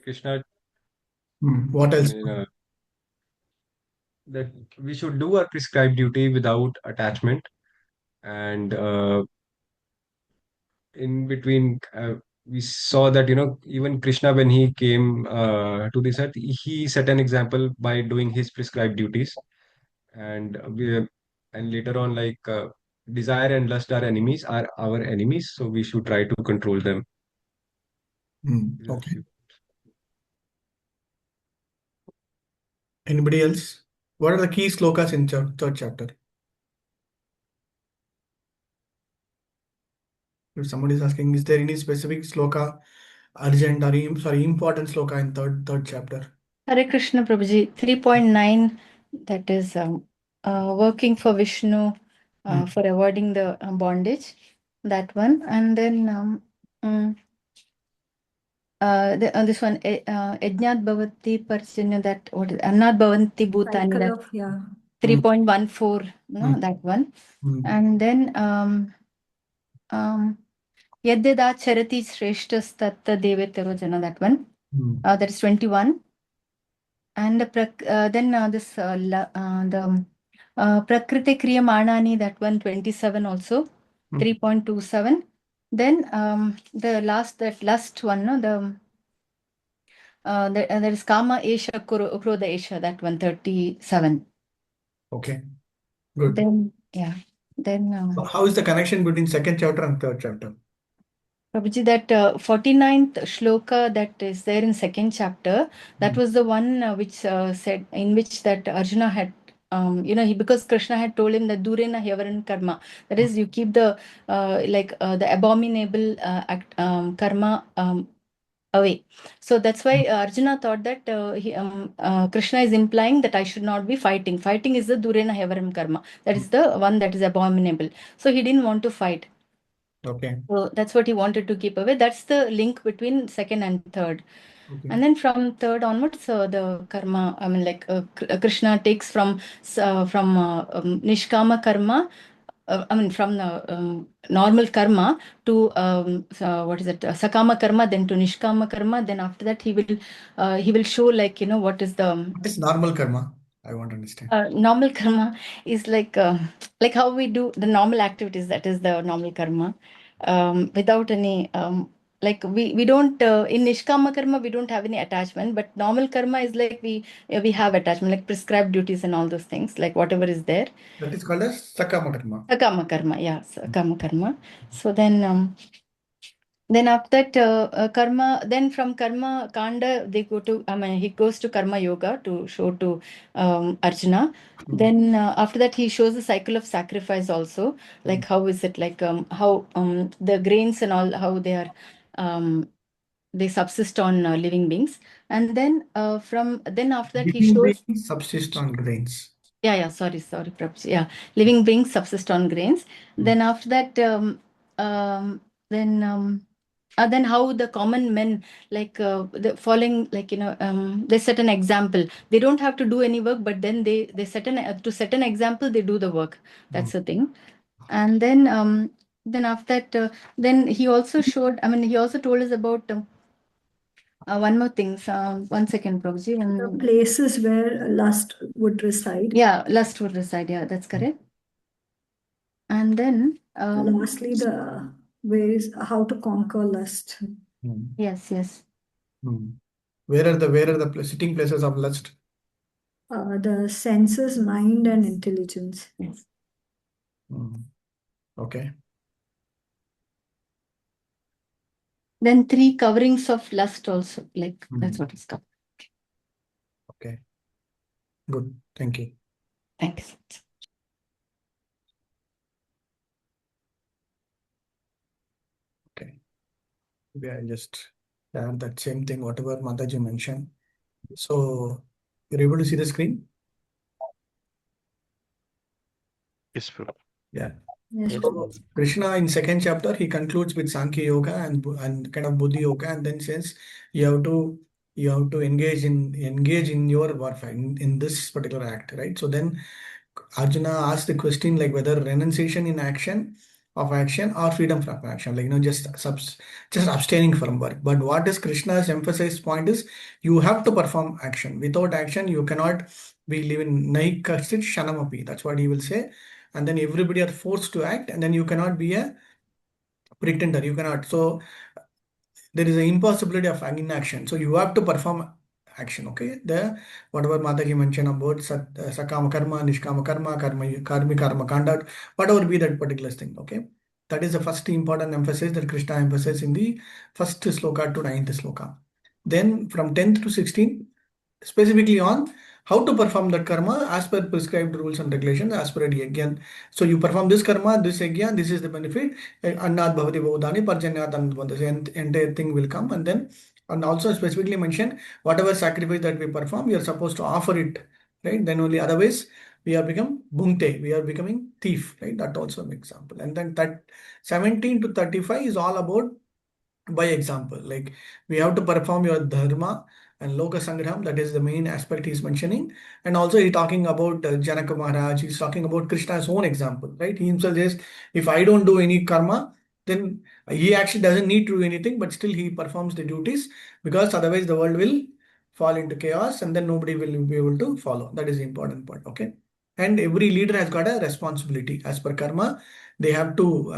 Krishna, What else? that we should do our prescribed duty without attachment, and in between, we saw that even Krishna, when he came to this earth, he set an example by doing his prescribed duties, and and later on, desire and lust are our enemies, so we should try to control them. Okay. Anybody else? What are the key slokas in third chapter? If somebody is asking, is there any specific sloka, urgent or important sloka in third chapter? Hare Krishna Prabhuji, 3.9, that is working for Vishnu for avoiding the bondage, that one. And then this one, Yajnat Bhavati Parjanya, that what is Annat Bhavanti Bhutani, Cycle that of, yeah. 3.14, that one. And then Yadyada Charati Shreshtas Tatta Devetaro Jana, that one. That is 21. And then this the Prakriti Kriya Manani, that one, 27 also, 3.27. Then the last one, no, there is Kama Esha Krodha Esha, that one, 37. Okay, good. Then then how is the connection between second chapter and third chapter? Prabhuji, that 49th shloka that is there in second chapter, that was the one which said, in which that Arjuna had, because Krishna had told him that Durena Hyavaran Karma, that is, you keep the the abominable karma away. So that's why Arjuna thought that Krishna is implying that I should not be fighting. Fighting is the Durena Hyavaram Karma. That is the one that is abominable. So he didn't want to fight. Okay. So that's what he wanted to keep away. That's the link between second and third. Okay. And then from third onwards, the karma, Krishna takes from Nishkama karma, from the normal karma to what is it, Sakama karma, then to Nishkama karma. Then after that, he will show, what is the What is normal karma? I want to understand. Normal karma is like how we do the normal activities. That is the normal karma, without any we don't in Nishkama karma we don't have any attachment, but normal karma is like we have attachment, like prescribed duties and all those things, like whatever is there. That is called as Sakama karma. Sakama karma, yeah, Sakama karma. So then after that karma, then from karma kanda they go to, he goes to karma yoga to show to Arjuna. Then after that he shows the cycle of sacrifice also, like how is it, like how the grains and all, how they are they subsist on living beings. And then then after that he Living shows, beings subsist on grains. sorry, Prabhuji. Yeah, living beings subsist on grains. Then after that, then how the common men, the following, they set an example. They don't have to do any work, but then they to set an example, they do the work. That's the thing. And then after that, then he also showed. I mean, he also told us about. One more thing. One second, Prabhuji. The places where lust would reside. Yeah, lust would reside. Yeah, that's correct. And then lastly, the ways how to conquer lust. Yes. Where are the sitting places of lust? The senses, mind, and intelligence. Yes. Okay. Then 3 coverings of lust also, like that's what it's called. Okay. Good. Thank you. Thanks. Okay. Maybe I'll just add that same thing, whatever Mataji mentioned. So you're able to see the screen? Yes, bro. Yeah. Yes. So Krishna in second chapter, he concludes with Sankhya Yoga and kind of Buddhi Yoga, and then says you have to engage in your warfare in this particular act, right? So then Arjuna asked the question like whether renunciation in action of action or freedom from action, like just abstaining from work. But what is Krishna's emphasized point is you have to perform action. Without action, you cannot be living naik kasit shanamapi. That's what he will say. And then everybody are forced to act, and then you cannot be a pretender. You cannot. So there is an impossibility of inaction. So you have to perform action. Okay. The whatever Mataji mentioned about sakama karma, nishkama karma, karma conduct, whatever be that particular thing. Okay. That is the first important emphasis that Krishna emphasizes in the first sloka to ninth sloka. Then from 10th to 16th, specifically on how to perform that karma as per prescribed rules and regulations as per yajna. So you perform this karma, this yajna, this is the benefit. Annad bhavati bhavudani parjanyat anad. The entire thing will come, and also specifically mention whatever sacrifice that we perform, we are supposed to offer it, right? Then only otherwise we are become bhungte, we are becoming thief, right? That also an example. And then that 17 to 35 is all about by example, like we have to perform your dharma and loka sangraham. That is the main aspect he's mentioning. And also he's talking about Janaka Maharaj. He's talking about Krishna's own example, right? He himself says, if I don't do any karma, then he actually doesn't need to do anything, but still he performs the duties, because otherwise the world will fall into chaos and then nobody will be able to follow. That is the important part. Okay. And every leader has got a responsibility as per karma. They have to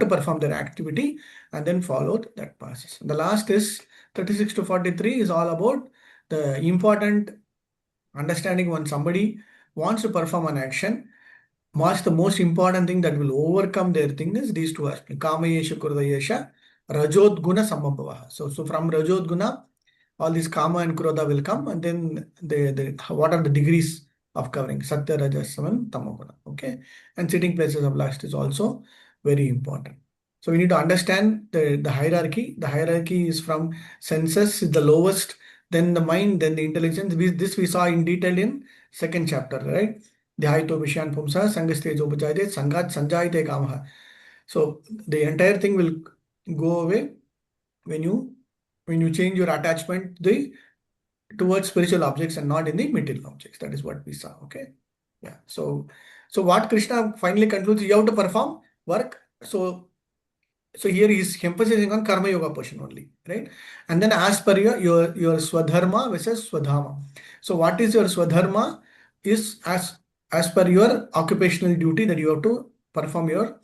perform their activity and then follow that process. The last is 36 to 43 is all about the important understanding. When somebody wants to perform an action, what's the most important thing that will overcome their thing is these two aspects. Kama yesha krodha yesha rajod guna samabhava. So from rajod guna, all these kama and krodha will come, and then what are the degrees of covering satya, rajas, saman, tamoguna. Okay. And sitting places of lust is also very important. So we need to understand the hierarchy. The hierarchy is from senses is the lowest, then the mind, then the intelligence. This we saw in detail in second chapter, right? Dhyaito Vishan Pumsa Sangastejo Bhajayate Sangat Sanjayate Kamaha. So the entire thing will go away when you change your attachment towards spiritual objects and not in the material objects. That is what we saw. Okay. Yeah. So what Krishna finally concludes, you have to perform work. So here he is emphasizing on karma yoga portion only, right? And then as per your swadharma versus swadhama. So what is your swadharma is as per your occupational duty that you have to perform your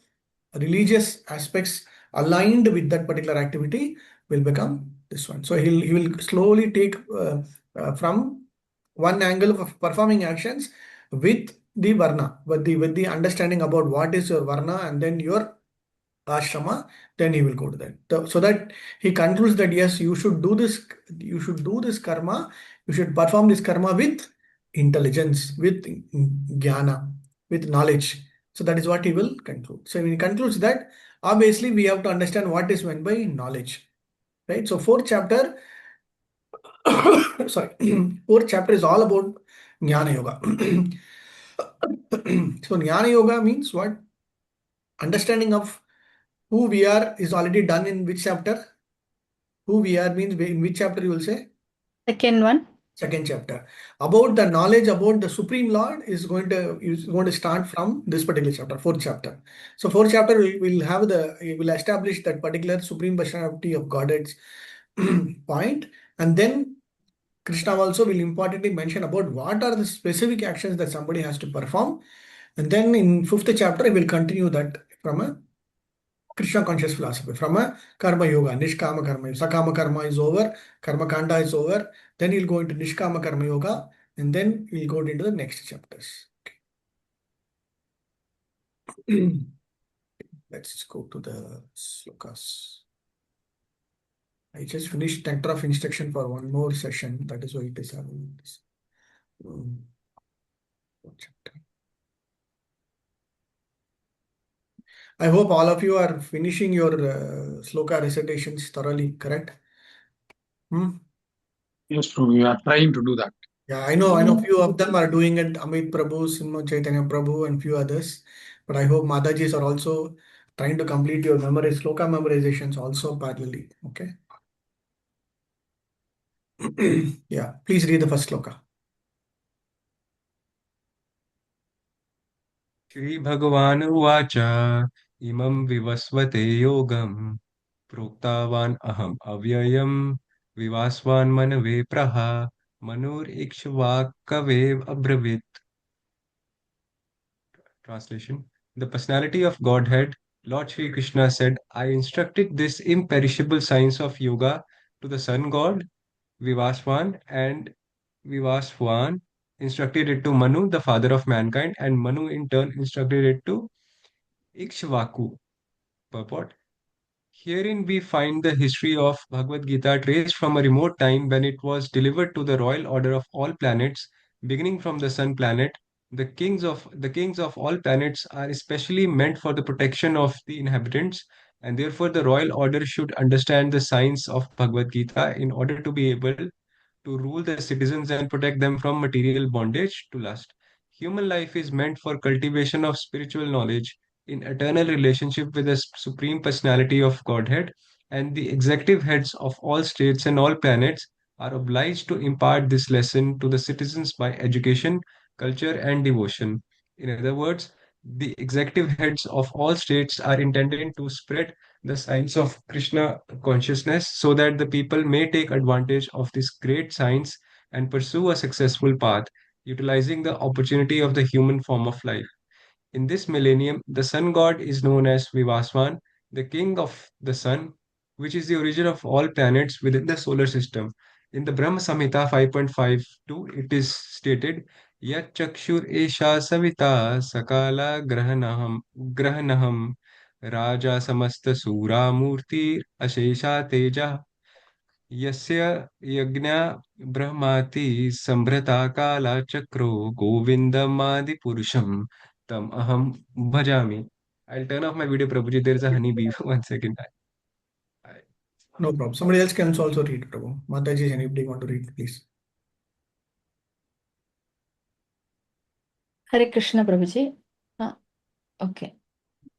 religious aspects aligned with that particular activity will become this one. So he will slowly take from one angle of performing actions with the varna, with the understanding about what is your varna and then your ashrama, then he will go to that. So that he concludes that yes, you should do this karma, you should perform this karma with intelligence, with jnana, with knowledge. So that is what he will conclude. So when he concludes that, obviously we have to understand what is meant by knowledge, right? So fourth chapter, sorry, fourth chapter is all about jnana yoga. So jnana yoga means what? Understanding of who we are is already done in which chapter? Who we are means in which chapter you will say? Second one. Second chapter. About the knowledge about the Supreme Lord is going to start from this particular chapter, fourth chapter. So fourth chapter will establish that particular Supreme Personality of Godhead's point, and then Krishna also will importantly mention about what are the specific actions that somebody has to perform. And then in fifth chapter, he will continue that from a Krishna conscious philosophy, from a karma yoga, nishkama karma. Sakama karma is over, karma kanda is over. Then he'll go into nishkama karma yoga, and then we'll go into the next chapters. Okay. Let's just go to the slokas. I just finished nectar of instruction for one more session. That is why it is having this chapter. I hope all of you are finishing your sloka recitations thoroughly, correct? Yes, Prabhu, we are trying to do that. Yeah, I know few of them are doing it, Amit Prabhu, Simha Chaitanya Prabhu, and few others. But I hope Madajis are also trying to complete your sloka memorizations also parallelly. Okay. Yeah, please read the first sloka. श्रीभगवान् उवाच इमं विवस्वते योगं प्रोक्तवान् अहम् अव्ययम् विवास्वान् मनवे प्रह मनुरीक्ष्वाकवे अब्रवीत्. Translation: The personality of Godhead, Lord Sri Krishna said, I instructed this imperishable science of yoga to the sun god Vivaswan, and Vivaswan instructed it to Manu, the father of mankind, and Manu in turn instructed it to Ikshvaku. Purport: Herein we find the history of Bhagavad Gita traced from a remote time when it was delivered to the royal order of all planets, beginning from the sun planet. The kings of all planets are especially meant for the protection of the inhabitants, and therefore the royal order should understand the science of Bhagavad Gita in order to be able to rule the citizens and protect them from material bondage to lust. Human life is meant for cultivation of spiritual knowledge in eternal relationship with the Supreme Personality of Godhead, and the executive heads of all states and all planets are obliged to impart this lesson to the citizens by education, culture, and devotion. In other words, the executive heads of all states are intended to spread the science of Krishna consciousness so that the people may take advantage of this great science and pursue a successful path, utilizing the opportunity of the human form of life. In this millennium, the sun god is known as Vivaswan, the king of the sun, which is the origin of all planets within the solar system. In the Brahma Samhita 5.52, it is stated, Yat chakshur esha savita sakala grahanaham raja samasta sura murti ashesha teja यस्य यज्ञा ब्रह्माति संभृता काला चक्रो गोविंदमादिपुरुषं तम अहम भजामि. I'll turn off my video, Prabhuji. There is a honey bee. One second. I- No problem. Somebody else can also read, Prabhu. Mataji, anybody want to read, please? Hare Krishna, Prabhuji. Okay.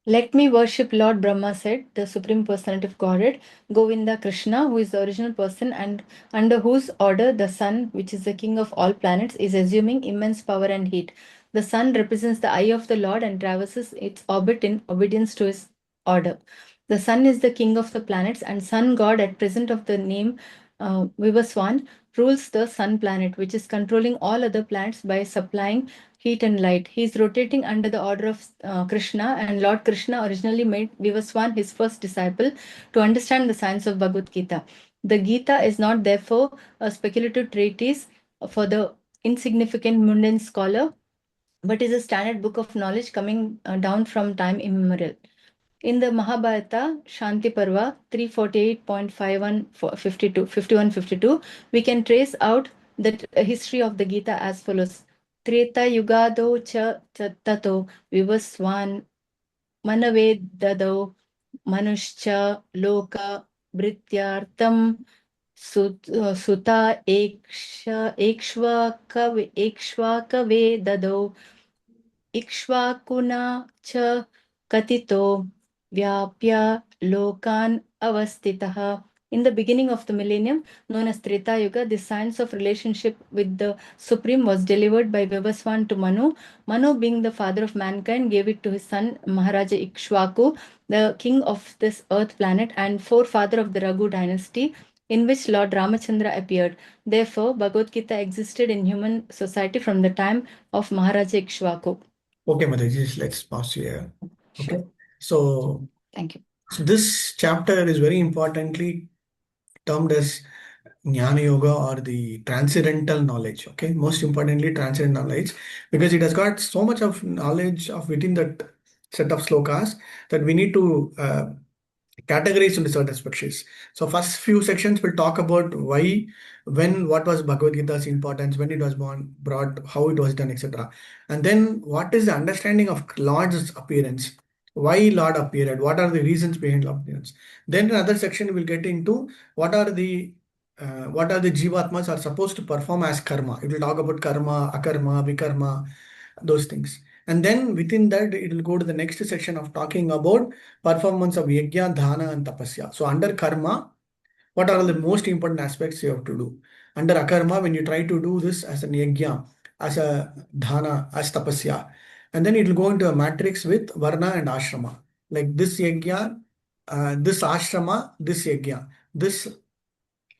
Let me worship Lord Brahma said, the Supreme Personality of Godhead, Govinda Krishna, who is the original person and under whose order the sun, which is the king of all planets, is assuming immense power and heat. The sun represents the eye of the Lord and traverses its orbit in obedience to his order. The sun is the king of the planets, and sun god at present of the name Vivaswan rules the sun planet, which is controlling all other planets by supplying heat and light. He is rotating under the order of Krishna, and Lord Krishna originally made Vivaswan his first disciple to understand the science of Bhagavad Gita. The Gita is not therefore a speculative treatise for the insignificant mundane scholar, but is a standard book of knowledge coming down from time immemorial. In the Mahabharata, Shanti Parva 348.5152, we can trace out the history of the Gita as follows. Treta Yugado cha tato vivaswan manave dado manushcha loka brityartam suta ekshvakave dado Ikshvakuna cha katito vyapya lokan avastitaha. In the beginning of the millennium, known as Treta Yuga, the science of relationship with the Supreme was delivered by Vivaswan to Manu. Manu, being the father of mankind, gave it to his son Maharaja Ikshvaku, the king of this earth planet and forefather of the Raghu dynasty, in which Lord Ramachandra appeared. Therefore, Bhagavad Gita existed in human society from the time of Maharaja Ikshvaku. Okay, Mataji, let's pause here. Okay. Sure. So Thank you. this chapter is very importantly termed as Jnana Yoga or the transcendental knowledge. Okay, most importantly, transcendental knowledge, because it has got so much of knowledge of within that set of slokas that we need to categorized into certain species. So first few sections will talk about why, when, what was Bhagavad Gita's importance, when it was born, brought, how it was done, etc. And then what is the understanding of Lord's appearance? Why Lord appeared? What are the reasons behind Lord's appearance? Then another section will get into what are the jivatmas are supposed to perform as karma. It will talk about karma, akarma, vikarma, those things. And then within that, it will go to the next section of talking about performance of yajna, dhana, and tapasya. So under karma, what are the most important aspects you have to do? Under akarma, when you try to do this as an yajna, as a dhana, as tapasya, and then it will go into a matrix with varna and ashrama. Like this yajna, this ashrama, this yajna, this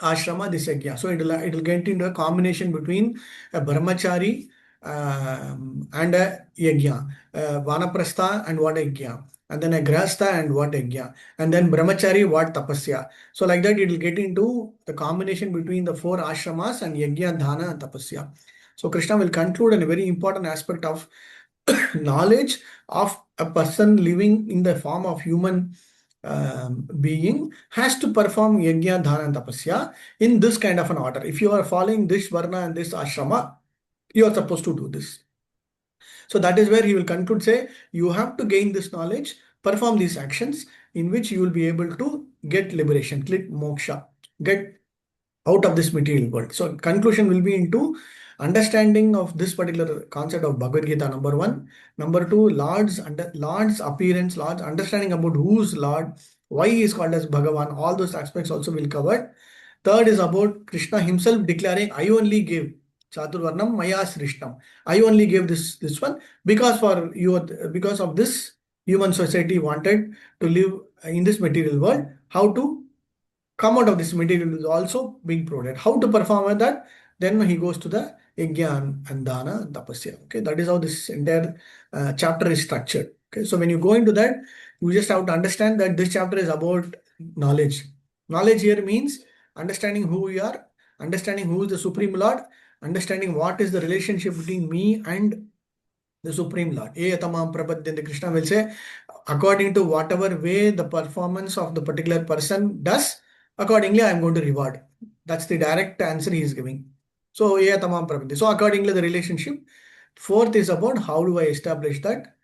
ashrama, this yajna. So it will get into a combination between a brahmachari and a yajna, vanaprastha and what yajna, and then a grahastha and what yajna, and then brahmachari what tapasya. So like that it will get into the combination between the four ashramas and yajna, dhana and tapasya. So Krishna will conclude on a very important aspect of knowledge of a person living in the form of human being has to perform yajna, dhana, and tapasya in this kind of an order. If you are following this varna and this ashrama, you are supposed to do this. So that is where he will conclude, say, you have to gain this knowledge, perform these actions in which you will be able to get liberation, get moksha, get out of this material world. So conclusion will be into understanding of this particular concept of Bhagavad Gita, number one. Number two, Lord's appearance, Lord's understanding about who's Lord, why he is called as Bhagavan. All those aspects also will cover. Third is about Krishna himself declaring, I only gave Chaturvarnam Maya Srishtam. I only gave this one because of this human society wanted to live in this material world. How to come out of this material is also being provided. How to perform that? Then he goes to the Yajna and Dana and Tapasya. Okay, that is how this entire chapter is structured. Okay, so when you go into that, you just have to understand that this chapter is about knowledge. Knowledge here means understanding who we are, understanding who is the Supreme Lord, understanding what is the relationship between me and the Supreme Lord. Eyatamam prapadyante, Krishna will say, according to whatever way the performance of the particular person does, accordingly I am going to reward. That's the direct answer he is giving. So, eyatamam prapadyante. So, accordingly, the relationship. Fourth is about how do I establish that?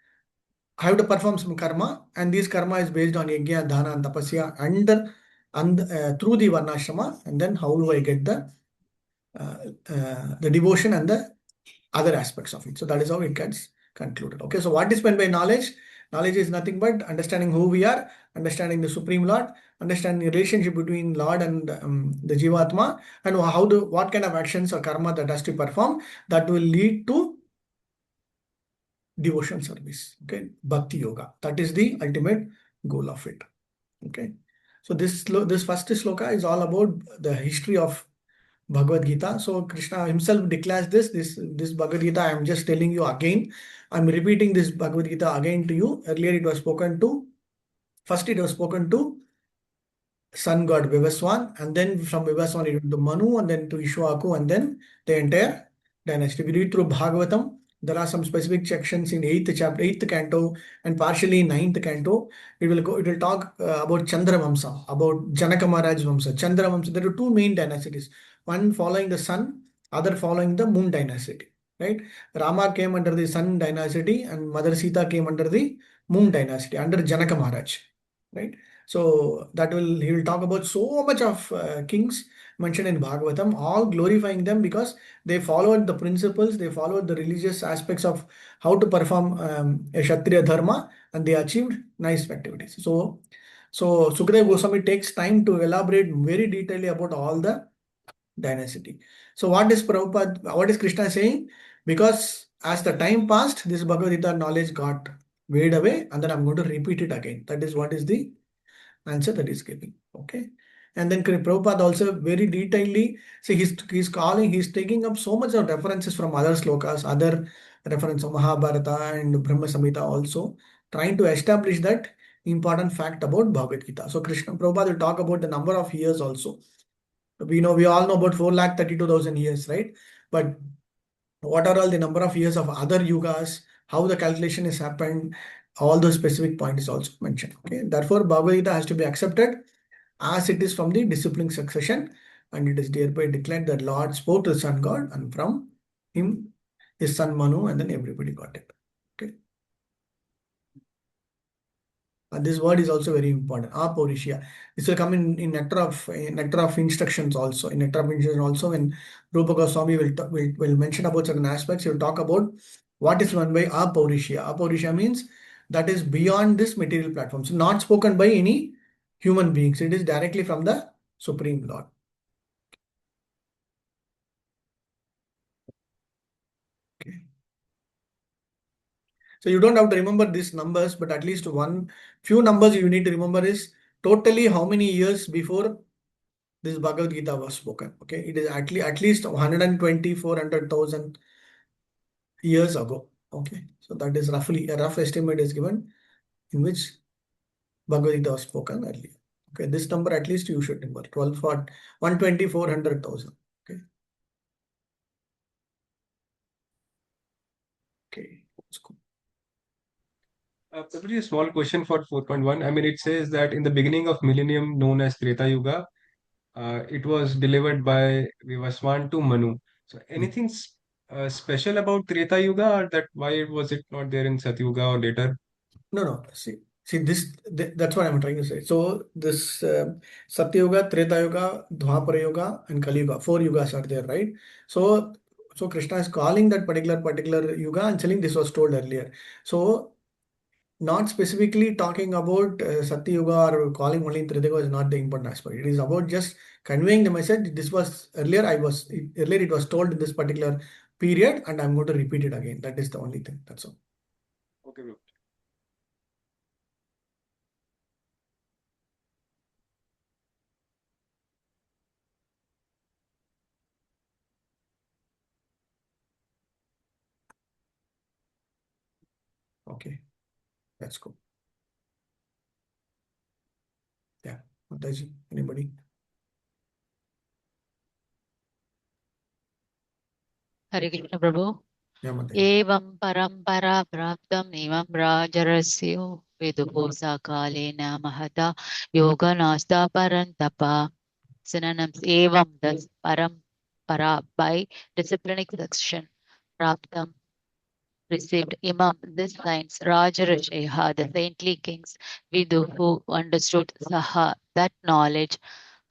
I have to perform some karma, and this karma is based on yajna, dhana, and tapasya through the varnashrama, and then how do I get the devotion and the other aspects of it. So that is how it gets concluded. Okay, so what is meant by knowledge? Knowledge is nothing but understanding who we are, understanding the Supreme Lord, understanding the relationship between Lord and the Jivatma, and what kind of actions or karma that has to perform that will lead to devotion service. Okay, bhakti yoga. That is the ultimate goal of it. Okay, so this first sloka is all about the history of Bhagavad Gita. So Krishna himself declares this Bhagavad Gita. I am just telling you again. I am repeating this Bhagavad Gita again to you. Earlier it was spoken to. First it was spoken to sun god Vivaswan, and then from Vivaswan it went to Manu, and then to Ishwaku, and then the entire dynasty. We read through Bhagavatam. There are some specific sections in 8th chapter, 8th canto, and partially in 9th canto. It will talk about Chandra Vamsa, about Janaka Maharaj Vamsa. Chandra Vamsa. There are two main dynasties. One following the sun, other following the moon dynasty. Right? Rama came under the sun dynasty, and Mother Sita came under the moon dynasty, under Janaka Maharaj. Right? So he will talk about so much of kings mentioned in Bhagavatam, all glorifying them because they followed the principles, they followed the religious aspects of how to perform a Kshatriya dharma, and they achieved nice activities. So Sukadeva Goswami takes time to elaborate very detailedly about all the dynasty. So what is Krishna saying? Because as the time passed, this Bhagavad Gita knowledge got weighed away, and then I'm going to repeat it again. That is what is the answer that is giving. Okay. And then Prabhupada also very detailedly, see he's taking up so much of references from other slokas, other reference of Mahabharata and Brahma Samhita also, trying to establish that important fact about Bhagavad Gita. So Prabhupada will talk about the number of years also. We all know about 4,32,000 years, right? But what are all the number of years of other yugas, how the calculation has happened, all those specific points is also mentioned. Okay, therefore Bhagavad Gita has to be accepted as it is from the discipline succession, and it is thereby declared that Lord spoke to the sun god, and from him his son Manu, and then everybody got it. Okay. And this word is also very important. Apaurishya. This will come in nectar of instructions also. In nectar of instructions also, when Rupa Goswami will mention about certain aspects, he will talk about what is meant by apaurishya. Apaurishya means that is beyond this material platform. So not spoken by any human beings. It is directly from the Supreme Lord. Okay. So you don't have to remember these numbers, but at least few numbers you need to remember is totally how many years before this Bhagavad Gita was spoken. Okay, it is at least 120, 400,000 years ago. Okay, so that is roughly a rough estimate is given in which Bhagavad Gita was spoken earlier. Okay, this number at least you should remember 120, 400,000. Okay, okay, that's cool. Probably a small question for 4.1. I mean, it says that in the beginning of millennium known as Treta Yuga, it was delivered by Vivaswan to Manu. So anything special about Treta Yuga, or that why was it not there in Satyuga or later? No. See this. That's what I'm trying to say. So this Satya Yuga, Treta Yuga, Dwapara Yuga, and Kali Yuga. 4 yugas are there, right? So Krishna is calling that particular yuga and telling this was told earlier. So not specifically talking about Satya Yuga or calling only Treta Yuga is not the important aspect. It is about just conveying the message. This was earlier. Earlier it was told in this particular period, and I'm going to repeat it again. That is the only thing. That's all. Okay, bro. Okay, that's cool. Yeah, Mataji, anybody? Hare Krishna Prabhu. Yeah, Mataji. Evam parampara praptam evam rajarasyo viduho sakalena mahata yoga nasta parantapa. Synonyms: evam, thus, parampara, by disciplinic succession, praptam, received, imam, this science, rajarasheha, the saintly kings, viduhu, understood, saha, that knowledge,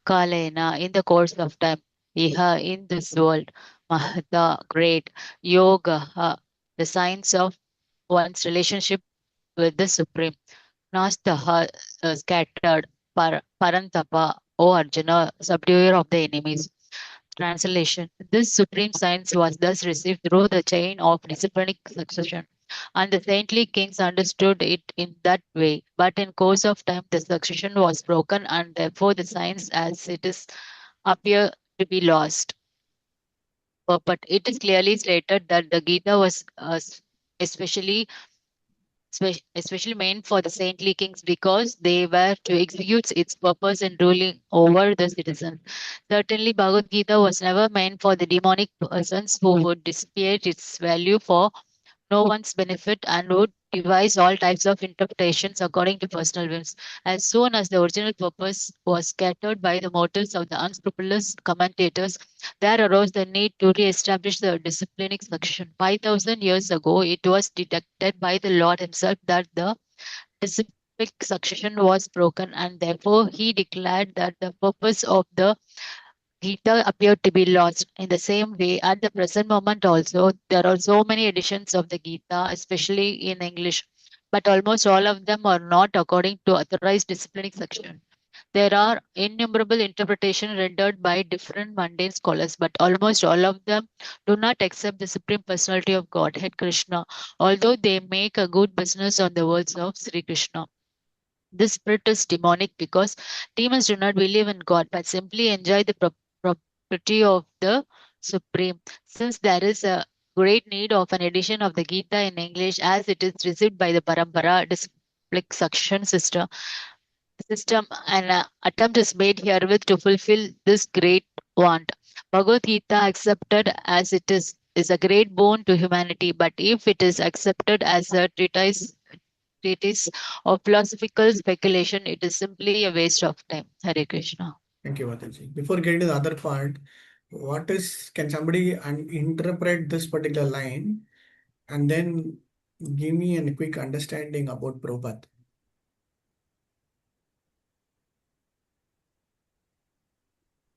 kalena, in the course of time, iha, in this world, mahata, great, yoga, the science of one's relationship with the Supreme, nastaha, scattered, parantapa, O Arjuna, subduer of the enemies. Translation: this supreme science was thus received through the chain of disciplinic succession, and the saintly kings understood it in that way. But in course of time, the succession was broken, and therefore the science as it is appear to be lost. But it is clearly stated that the Gita was especially especially meant for the saintly kings because they were to execute its purpose in ruling over the citizens. Certainly, Bhagavad Gita was never meant for the demonic persons who would dissipate its value for no one's benefit and would devise all types of interpretations according to personal whims. As soon as the original purpose was scattered by the motives of the unscrupulous commentators, there arose the need to re-establish the disciplinic succession. 5,000 years ago, it was detected by the Lord himself that the disciplinic succession was broken, and therefore he declared that the purpose of the Gita appeared to be lost. In the same way, at the present moment also, there are so many editions of the Gita, especially in English, but almost all of them are not according to authorized disciplinic section. There are innumerable interpretations rendered by different mundane scholars, but almost all of them do not accept the Supreme Personality of Godhead Krishna, although they make a good business on the words of Sri Krishna. This spirit is demonic because demons do not believe in God but simply enjoy the property of the Supreme. Since there is a great need of an edition of the Gita in English as it is received by the Parampara disciplic succession system, an attempt is made herewith to fulfill this great want. Bhagavad Gita accepted as it is a great boon to humanity, but if it is accepted as a treatise of philosophical speculation, it is simply a waste of time. Hare Krishna. Thank you, Mataji. Before getting to the other part, can somebody interpret this particular line and then give me a quick understanding about Prabhupada?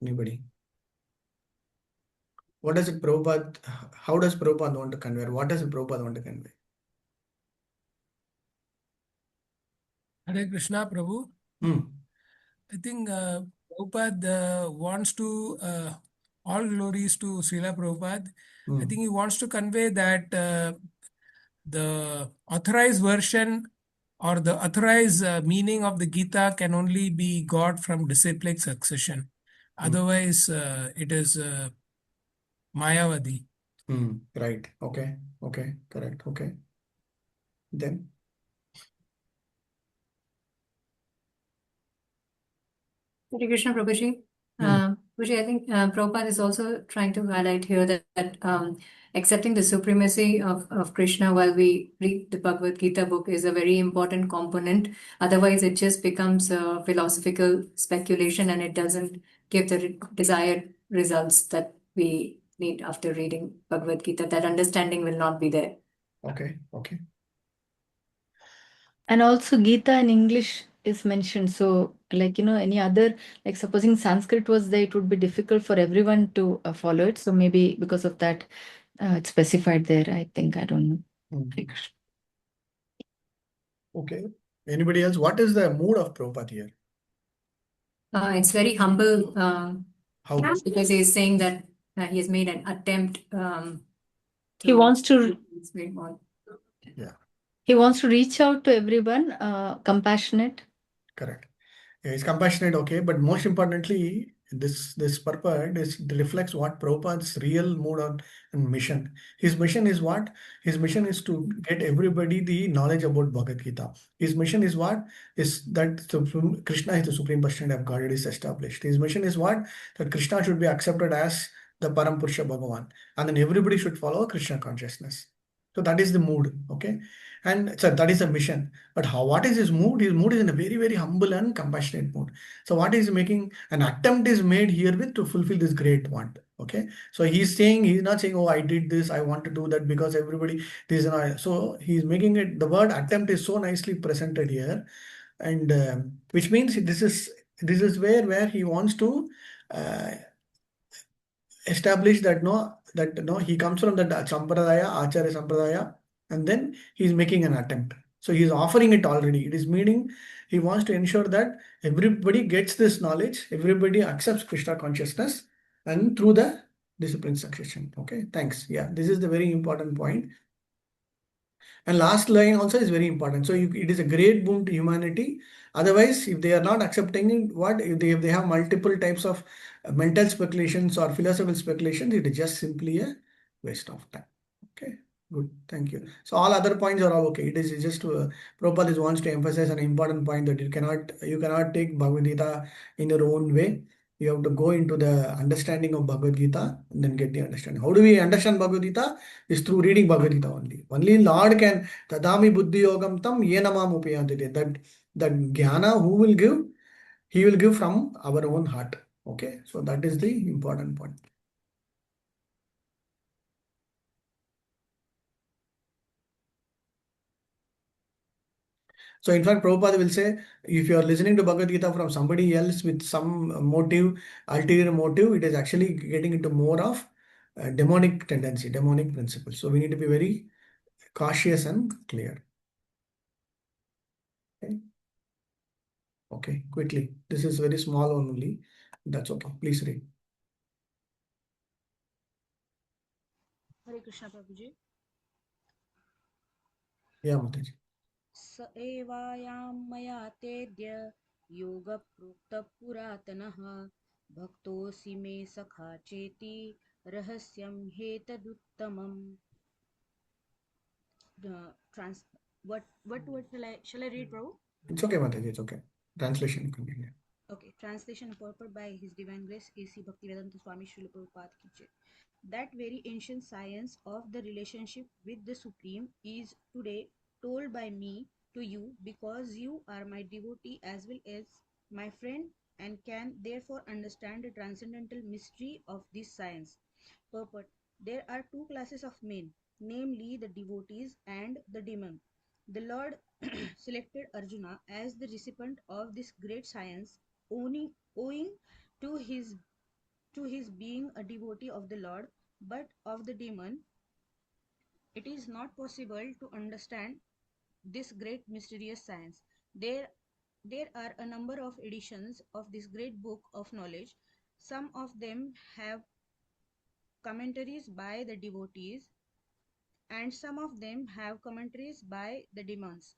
Anybody? What does it Prabhupada, how does Prabhupada want to convey? What does Prabhupada want to convey? Hare Krishna, Prabhu. I think Prabhupada wants to, all glories to Srila Prabhupada. I think he wants to convey that the authorized version or the authorized meaning of the Gita can only be got from disciplic succession. Otherwise, it is Mayavadi. Right. Okay. Okay. Correct. Okay. Then. Hare Krishna, Prabhuji. Prabhuji, I think Prabhupada is also trying to highlight here that accepting the supremacy of Krishna while we read the Bhagavad Gita book is a very important component. Otherwise, it just becomes a philosophical speculation and it doesn't give the desired results that we need after reading Bhagavad Gita. That understanding will not be there. Okay. Okay. And also Gita in English is mentioned. So like, any other, like supposing Sanskrit was there, it would be difficult for everyone to follow it. So maybe because of that, it's specified there, I think. I don't know. Okay. Anybody else? What is the mood of Prabhupada here? It's very humble How? because he is saying that he has made an attempt He wants to Yeah. He wants to reach out to everyone, compassionate. Correct. Yeah, he's compassionate, okay, but most importantly, this purport reflects what Prabhupada's real mood and mission. His mission is what? His mission is to get everybody the knowledge about Bhagavad Gita. His mission is what? Is that Krishna is the supreme personality of God. It is established. His mission is what? That Krishna should be accepted as the Param Purusha Bhagavan, and then everybody should follow Krishna consciousness. So that is the mood, okay, and so that is the mission. But what is his mood? His mood is in a very, very humble and compassionate mood. So what is making an attempt is made here with to fulfill this great want. Okay. So he's saying, he's not saying, oh, I did this, I want to do that because everybody, this and I. So he's making it, the word attempt is so nicely presented here. And which means this is where he wants to uh, establish that he comes from the sampradaya, acharya sampradaya, and then he's making an attempt. So he's offering it already. It is meaning he wants to ensure that everybody gets this knowledge, everybody accepts Krishna consciousness, and through the discipline succession. Okay, thanks. Yeah, this is the very important point. And last line also is very important. So it is a great boon to humanity. Otherwise, if they are not accepting it, if they have multiple types of mental speculations or philosophical speculations, it is just simply a waste of time. Okay, good. Thank you. So all other points are all okay. It is just Prabhupada wants to emphasize an important point that you cannot take Bhagavad Gita in your own way. You have to go into the understanding of Bhagavad Gita and then get the understanding. How do we understand Bhagavad Gita? Is through reading Bhagavad Gita only. Only Lord can tadami buddhi yogam tam yenamam upayantite. That jnana who will give? He will give from our own heart. Okay. So that is the important point. So in fact, Prabhupada will say, if you are listening to Bhagavad Gita from somebody else with some motive, ulterior motive, it is actually getting into more of demonic tendency, demonic principle. So we need to be very cautious and clear. Okay. Okay, quickly. This is very small only. That's okay. Please read. Hare Krishna Prabhuji. Yeah, Mataji. स एवायां मया तेद्य योगप्रोक्तपुरातनः भक्तोऽसि मे सखा चेति रहस्यं ह्येतदुत्तमम्. What shall I read, Prabhu? It's okay, Mataji. It's okay. Translation you can read. Okay, translation and purport by His Divine Grace A.C. Bhaktivedanta Swami Srila Prabhupada Ki Jai. That very ancient science of the relationship with the Supreme is today told by me to you because you are my devotee as well as my friend and can therefore understand the transcendental mystery of this science. Purport. There are two classes of men, namely the devotees and the demon. The Lord selected Arjuna as the recipient of this great science, owing to his being a devotee of the Lord, but of the demon, it is not possible to understand this great mysterious science. There are a number of editions of this great book of knowledge. Some of them have commentaries by the devotees and some of them have commentaries by the demons.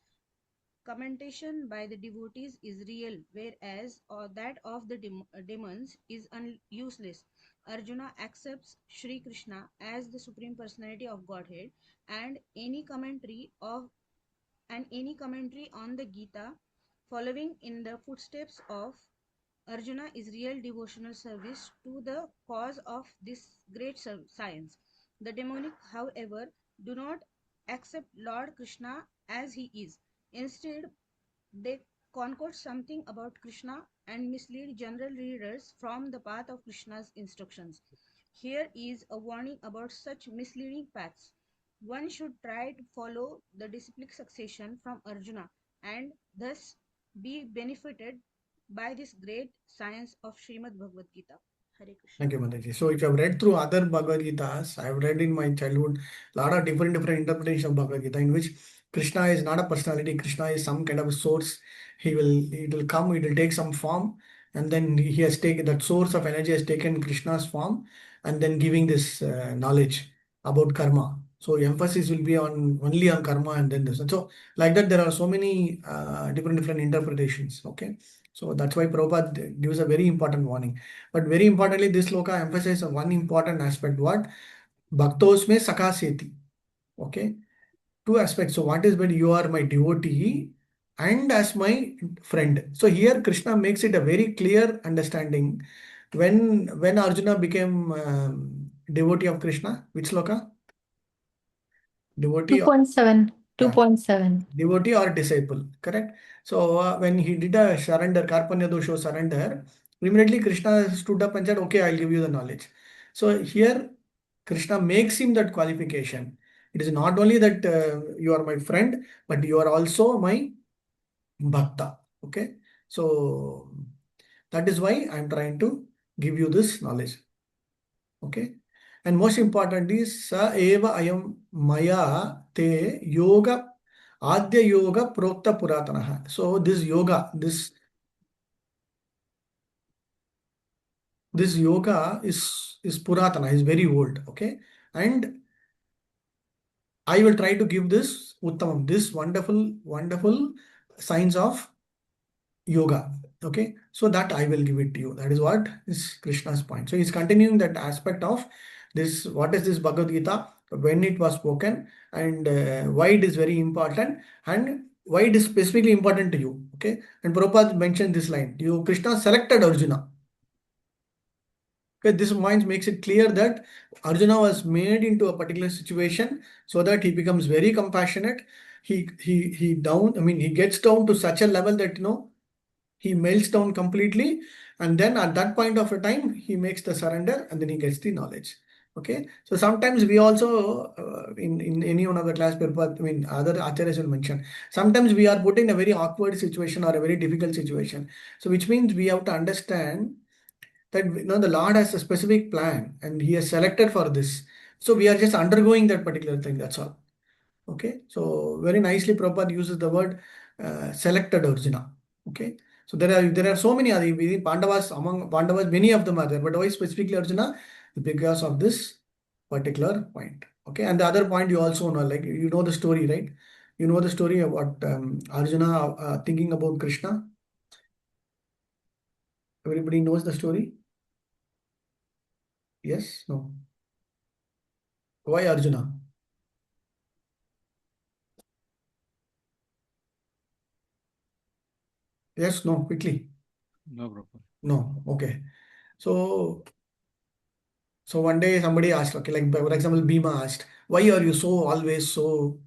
Commentation by the devotees is real, whereas that of the demons is useless. Arjuna accepts Sri Krishna as the Supreme Personality of Godhead, and any commentary on the Gita following in the footsteps of Arjuna is real devotional service to the cause of this great science. The demonic, however, do not accept Lord Krishna as he is. Instead, they concoct something about Krishna and mislead general readers from the path of Krishna's instructions. Here is a warning about such misleading paths. One should try to follow the disciplic succession from Arjuna and thus be benefited by this great science of Srimad Bhagavad Gita. Hare Krishna. Thank you, Mataji. So if you have read through other Bhagavad Gitas, I have read in my childhood a lot of different interpretations of Bhagavad Gita in which Krishna is not a personality. Krishna is some kind of a source. It will come, it will take some form, and then he has taken that source of energy has taken Krishna's form, and then giving this knowledge about karma. So emphasis will be on only on karma and then this. And so like that, there are so many different interpretations. Okay. So that's why Prabhupada gives a very important warning. But very importantly, this sloka emphasizes one important aspect. What? Bhaktos me sakha seti. Okay. Two aspects. So what is when you are my devotee and as my friend. So here Krishna makes it a very clear understanding. When Arjuna became devotee of Krishna, which sloka? Devotee. 2.7. 2.7. Devotee or disciple, correct? So when he did a surrender, Karpanya dosha surrender, immediately Krishna stood up and said, okay, I'll give you the knowledge. So here Krishna makes him that qualification. It is not only that you are my friend, but you are also my bhakta. Okay. So that is why I'm trying to give you this knowledge. Okay. And most important is sa eva ayam maya te yoga adya yoga prokta puratanaha. So this yoga, this yoga is puratana, is very old. Okay. And I will try to give this uttamam, this wonderful science of yoga. Okay. So that I will give it to you. That is what is Krishna's point. So he's continuing that aspect of this, what is this Bhagavad Gita, when it was spoken, and why it is very important, and why it is specifically important to you. Okay. And Prabhupada mentioned this line, Krishna selected Arjuna. Okay, this mind makes it clear that Arjuna was made into a particular situation so that he becomes very compassionate. He gets down to such a level that he melts down completely, and then at that point of a time he makes the surrender, and then he gets the knowledge. Okay, so sometimes we also in any one of the class paper, other acharyas will mention, sometimes we are put in a very awkward situation or a very difficult situation. So which means we have to understand that the Lord has a specific plan and he has selected for this. So we are just undergoing that particular thing. That's all. Okay. So very nicely Prabhupada uses the word selected Arjuna. Okay. So there are so many other Pandavas, among Pandavas, many of them are there. But why specifically Arjuna? Because of this particular point. Okay. And the other point you also know, like you know the story, right? You know the story about Arjuna thinking about Krishna. Everybody knows the story? Yes? No? Why Arjuna? Yes, no, quickly. No problem. No, okay. So one day somebody asked, okay, like for example, Bhima asked, why are you so always so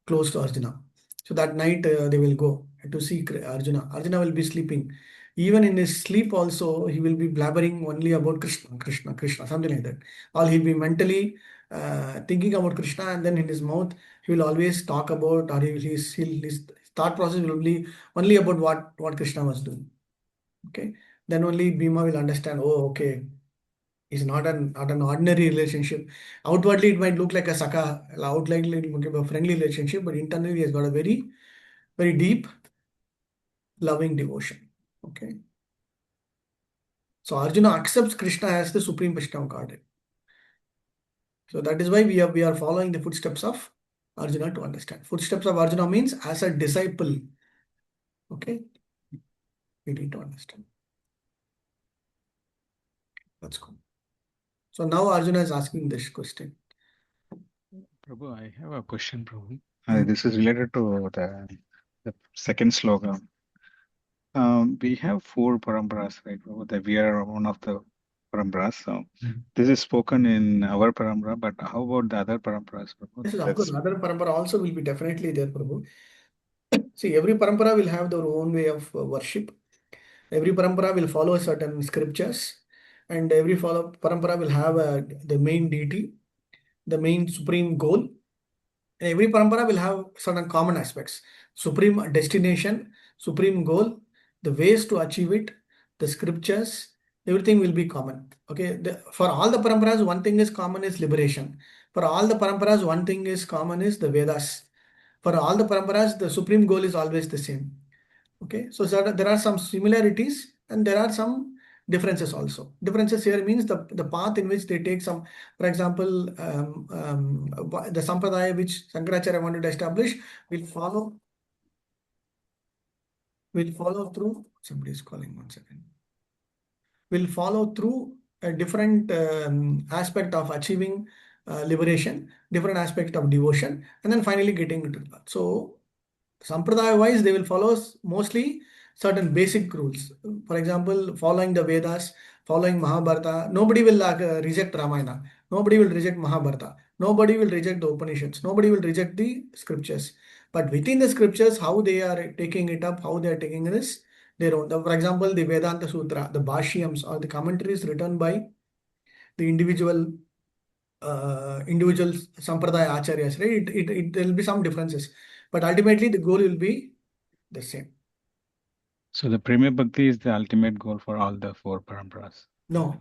close to Arjuna? So that night they will go to see Arjuna. Arjuna will be sleeping. Even in his sleep also, he will be blabbering only about Krishna, Krishna, Krishna, something like that. Or he'll be mentally thinking about Krishna, and then in his mouth, he will always talk about, or his thought process will be only about what Krishna was doing. Okay. Then only Bhima will understand, oh, okay, it's not an ordinary relationship. Outwardly, it might look like a sakha, outwardly it might be a friendly relationship, but internally, he has got a very, very deep, loving devotion. Okay. So Arjuna accepts Krishna as the supreme Vishnu God. So that is why we are following the footsteps of Arjuna to understand. Footsteps of Arjuna means as a disciple. Okay, we need to understand. Let's go. So now Arjuna is asking this question. Prabhu, I have a question, Prabhu. This is related to the second slogan. We have four paramparas, right, Prabhu? That we are one of the paramparas. So this is spoken in our parampara, but how about the other paramparas, Prabhu? Yes, of course, other parampara also will be definitely there, Prabhu. See, every parampara will have their own way of worship. Every parampara will follow certain scriptures, and every parampara will have the main deity, the main supreme goal. And every parampara will have certain common aspects: supreme destination, supreme goal, the ways to achieve it, the scriptures. Everything will be common. Okay, for all the paramparas, one thing is common is liberation. For all the paramparas, one thing is common is the Vedas. For all the paramparas, the supreme goal is always the same. Okay, so there are some similarities and there are some differences also. Differences here means the path in which they take some, for example, the sampradaya which Shankaracharya wanted to establish will follow through. Somebody is calling, 1 second. Will follow through a different aspect of achieving liberation, different aspect of devotion, and then finally getting into the path. So Sampradaya wise, they will follow mostly certain basic rules. For example, following the Vedas, following Mahabharata. Nobody will reject Ramayana. Nobody will reject Mahabharata. Nobody will reject the Upanishads. Nobody will reject the scriptures. But within the scriptures, how they are taking it up, how they are taking this, their own. For example, the Vedanta Sutra, the Bhashyams or the commentaries written by the individual sampradaya acharyas, right? There will be some differences, but ultimately the goal will be the same. So the Premier Bhakti is the ultimate goal for all the four paramparas. No.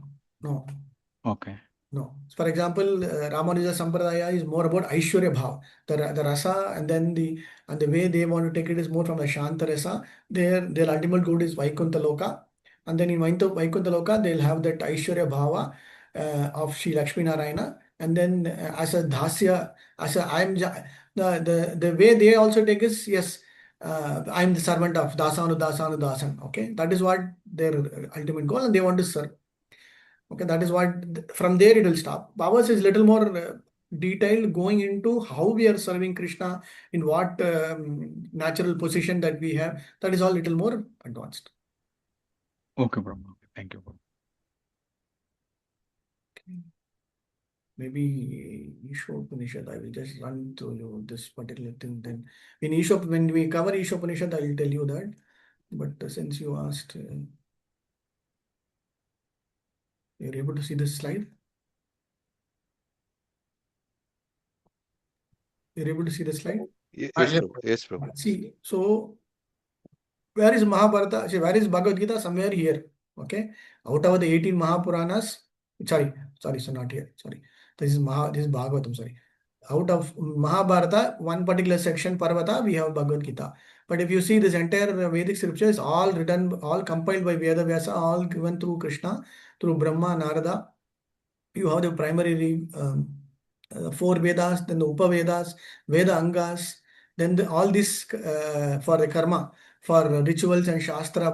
Okay. No. For example, Ramanuja Sampradaya is more about Aishwarya Bhav, the rasa, and then the way they want to take it is more from the Shanta rasa. Their ultimate goal is Vaikuntha Loka, and then in Vaikuntha Loka they'll have that Aishwarya Bhava of Sri Lakshmi Narayana, and then as a Dasya, as a the way they also take is yes. I'm the servant of Dasanu Dasanu Dasan. Okay, that is what their ultimate goal, and they want to serve. Okay, that is what from there it will stop. Ours is little more detailed, going into how we are serving Krishna, in what natural position that we have. That is all little more advanced. Okay, Brahma. Okay, thank you, Brahma. Okay. Maybe Ishopanishad, I will just run through you this particular thing. Then in when we cover Ishopanishad, I will tell you that. But since you asked, you're able to see this slide? You're able to see the slide? Yes, Yeah. Prabhu. Yes, Prabhu. See, so where is Mahabharata? See, where is Bhagavad Gita? Somewhere here. Okay. Out of the 18 Mahapuranas, sorry, so not here. Sorry. This is Bhagavatam, sorry. Out of Mahabharata, one particular section, Parvata, we have Bhagavad Gita. But if you see this entire Vedic scripture is all written, all compiled by Veda Vyasa, all given through Krishna, through Brahma, Narada. You have the primary four Vedas, then the Upavedas, Veda Angas, then all this for the karma, for rituals and Shastra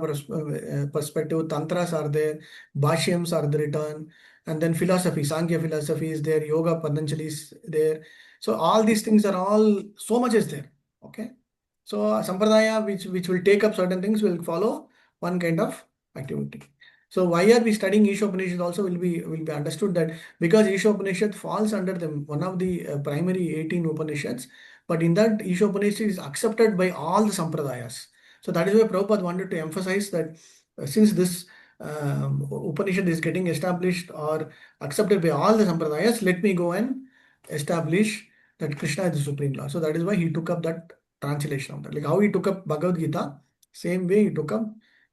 perspective, Tantras are there, Bhashyams are written, and then philosophy, Sankhya philosophy is there, Yoga Patanjali is there. So all these things are all, so much is there. Okay. So Sampradaya, which will take up certain things, will follow one kind of activity. So why are we studying Ishopanishad also will be understood that because Ishopanishad falls under one of the primary 18 Upanishads, but in that Ishopanishad is accepted by all the Sampradayas. So that is why Prabhupada wanted to emphasize that since this Upanishad is getting established or accepted by all the Sampradayas, let me go and establish that Krishna is the Supreme Lord. So that is why he took up that translation of that. Like how he took up Bhagavad Gita, same way he took up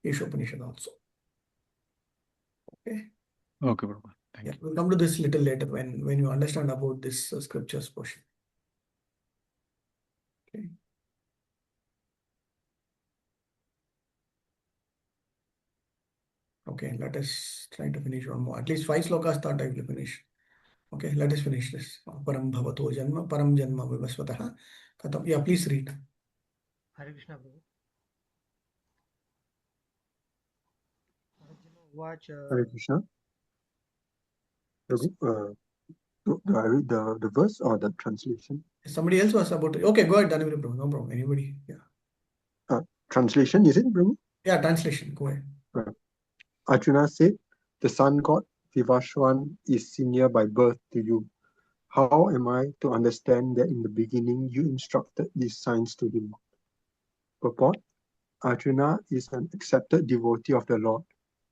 Ishopanishad also. Okay. Okay, Brahma. Thank you. We'll come to this little later when you understand about this scriptures portion. Okay. Okay, let us try to finish one more. At least 5 slokas thought I will finish. Okay, let us finish this. Param bhavato janma, param janma vivasvataha. Katam. Yeah, please read. Hare Krishna Prabhu. Arjuna watch. Hare Krishna. Prabhu, do I read the verse or the translation? Somebody else was about to. Okay, go ahead, Dhanavir Prabhu. No problem. Anybody? Yeah. Translation, is it, Prabhu? Yeah, translation. Go ahead. Arjuna said, the sun god Vivaswan is senior by birth to you. How am I to understand that in the beginning you instructed these signs to him? Purport: Arjuna is an accepted devotee of the Lord,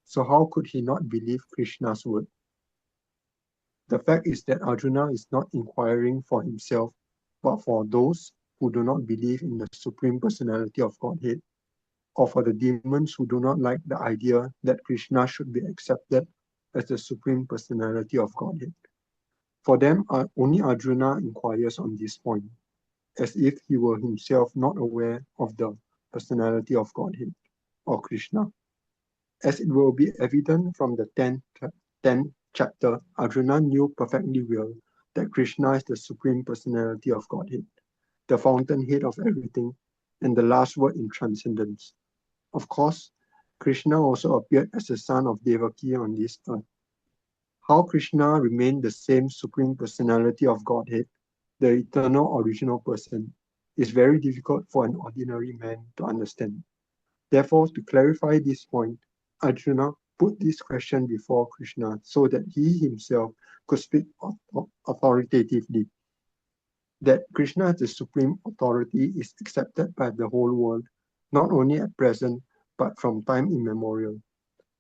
so how could he not believe Krishna's word? The fact is that Arjuna is not inquiring for himself, but for those who do not believe in the Supreme Personality of Godhead, or for the demons who do not like the idea that Krishna should be accepted as the Supreme Personality of Godhead. For them, only Arjuna inquires on this point, as if he were himself not aware of the personality of Godhead, or Krishna. As it will be evident from the 10th chapter, Arjuna knew perfectly well that Krishna is the Supreme Personality of Godhead, the fountainhead of everything, and the last word in transcendence. Of course, Krishna also appeared as the son of Devaki on this earth. How Krishna remained the same Supreme Personality of Godhead, the eternal original person, is very difficult for an ordinary man to understand. Therefore, to clarify this point, Arjuna put this question before Krishna so that he himself could speak authoritatively. That Krishna as the supreme authority is accepted by the whole world, not only at present, but from time immemorial,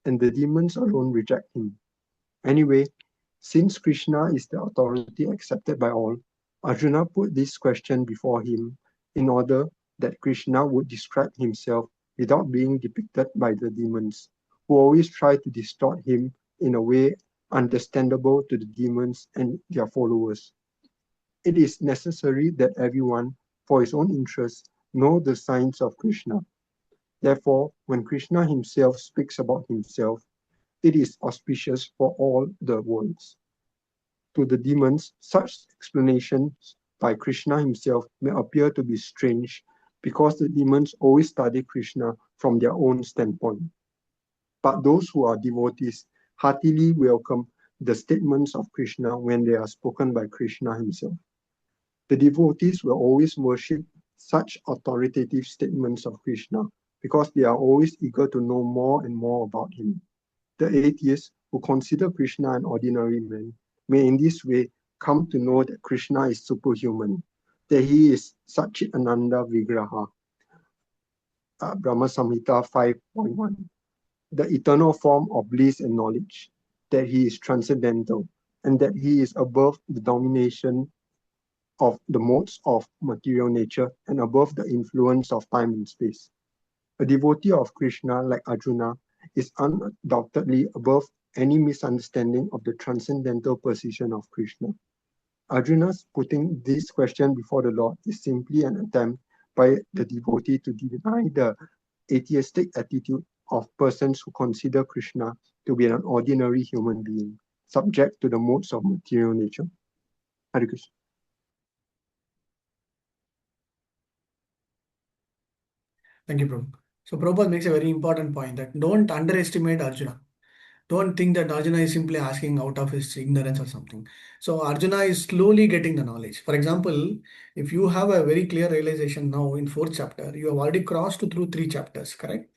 and the demons alone reject him. Anyway, since Krishna is the authority accepted by all, Arjuna put this question before him in order that Krishna would describe himself without being depicted by the demons, who always try to distort him in a way understandable to the demons and their followers. It is necessary that everyone, for his own interest, know the signs of Krishna. Therefore, when Krishna himself speaks about himself, it is auspicious for all the worlds. To the demons, such explanations by Krishna himself may appear to be strange because the demons always study Krishna from their own standpoint. But those who are devotees heartily welcome the statements of Krishna when they are spoken by Krishna himself. The devotees will always worship such authoritative statements of Krishna because they are always eager to know more and more about him. The atheists who consider Krishna an ordinary man may in this way come to know that Krishna is superhuman, that he is Satchitananda Vigraha, Brahma Samhita 5.1, the eternal form of bliss and knowledge, that he is transcendental, and that he is above the domination of the modes of material nature and above the influence of time and space. A devotee of Krishna like Arjuna is undoubtedly above any misunderstanding of the transcendental position of Krishna. Arjuna's putting this question before the Lord is simply an attempt by the devotee to deny the atheistic attitude of persons who consider Krishna to be an ordinary human being, subject to the modes of material nature. Hare Krishna. Thank you, Prabhu. So Prabhupada makes a very important point that don't underestimate Arjuna. Don't think that Arjuna is simply asking out of his ignorance or something. So Arjuna is slowly getting the knowledge. For example, if you have a very clear realization now in 4th chapter, you have already crossed through 3 chapters, correct?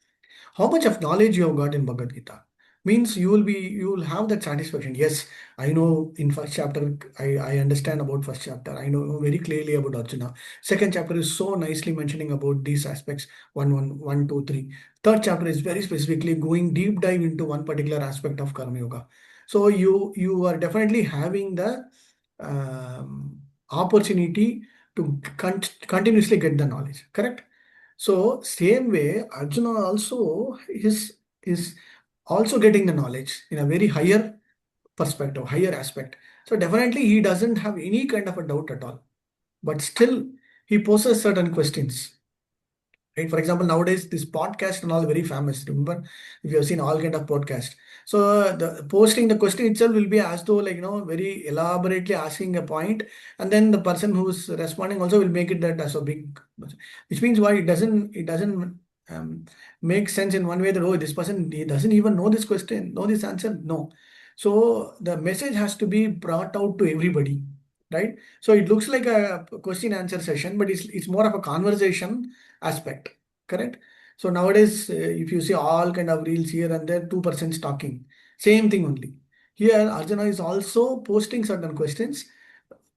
How much of knowledge you have got in Bhagavad Gita means you will have that satisfaction. Yes, I know in first chapter I understand about first chapter. I know very clearly about Arjuna. Second chapter is so nicely mentioning about these aspects 1, 2, 3. Third chapter is very specifically going deep dive into one particular aspect of Karma Yoga. So you are definitely having the opportunity to continuously get the knowledge. Correct? So same way, Arjuna also is also getting the knowledge in a very higher perspective, higher aspect. So definitely he doesn't have any kind of a doubt at all. But still he poses certain questions. Right? For example, nowadays this podcast and all very famous. Remember, if you have seen all kind of podcast. So the posting the question itself will be as though very elaborately asking a point, and then the person who's responding also will make it that as a big, which means why it doesn't um, make sense in one way that, oh, this person, he doesn't even know this question, know this answer. No. So the message has to be brought out to everybody, right? So it looks like a question answer session, but it's more of a conversation aspect, correct? So nowadays, if you see all kind of reels here and there, two persons talking, same thing only. Here, Arjuna is also posting certain questions,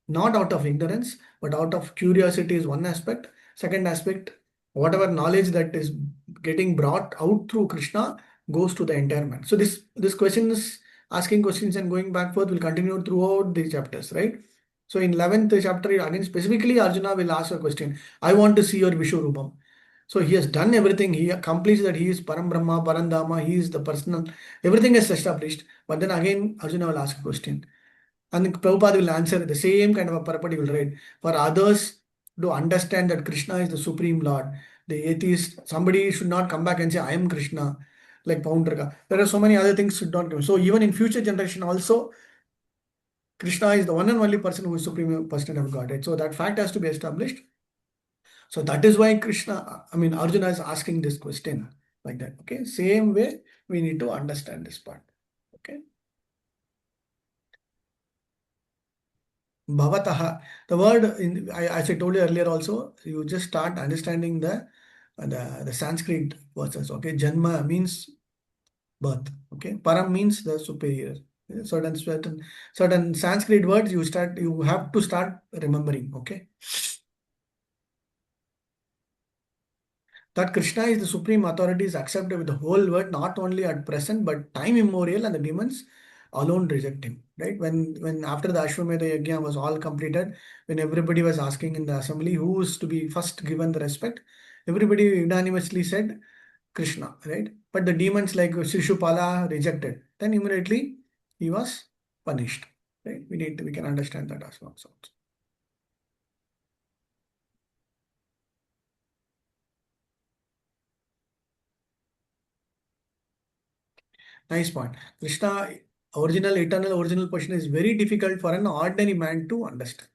not out of ignorance, but out of curiosity is one aspect. Second aspect, whatever knowledge that is getting brought out through Krishna goes to the entire man. So this question is asking questions and going back forth will continue throughout the chapters, right? So in 11th chapter, again specifically Arjuna will ask a question. I want to see your Vishwarupam. So he has done everything. He accomplished that he is Param Brahma, Parandama, he is the personal, everything is established. But then again, Arjuna will ask a question. And Prabhupada will answer the same kind of a purport he will write. For others to understand that Krishna is the Supreme Lord, the atheist, somebody should not come back and say, I am Krishna, like Paundraka. There are so many other things should not come. So even in future generation also, Krishna is the one and only person who is Supreme Person of Godhead. So that fact has to be established. So that is why Arjuna is asking this question like that. Okay. Same way we need to understand this part. Okay. Bhavataha. The word, as I told you earlier also, you just start understanding the Sanskrit verses. Okay, Janma means birth. Okay, Param means the superior. Certain Sanskrit words you have to start remembering. Okay, that Krishna is the supreme authority is accepted with the whole world, not only at present but time immemorial, and the demons alone reject him. Right? When after the Ashwamedha Yajna was all completed, when everybody was asking in the assembly who is to be first given the respect, everybody unanimously said Krishna. Right? But the demons like Shishupala rejected. Then immediately he was punished. Right? We can understand that as well. So, nice point. Krishna, eternal, original person is very difficult for an ordinary man to understand.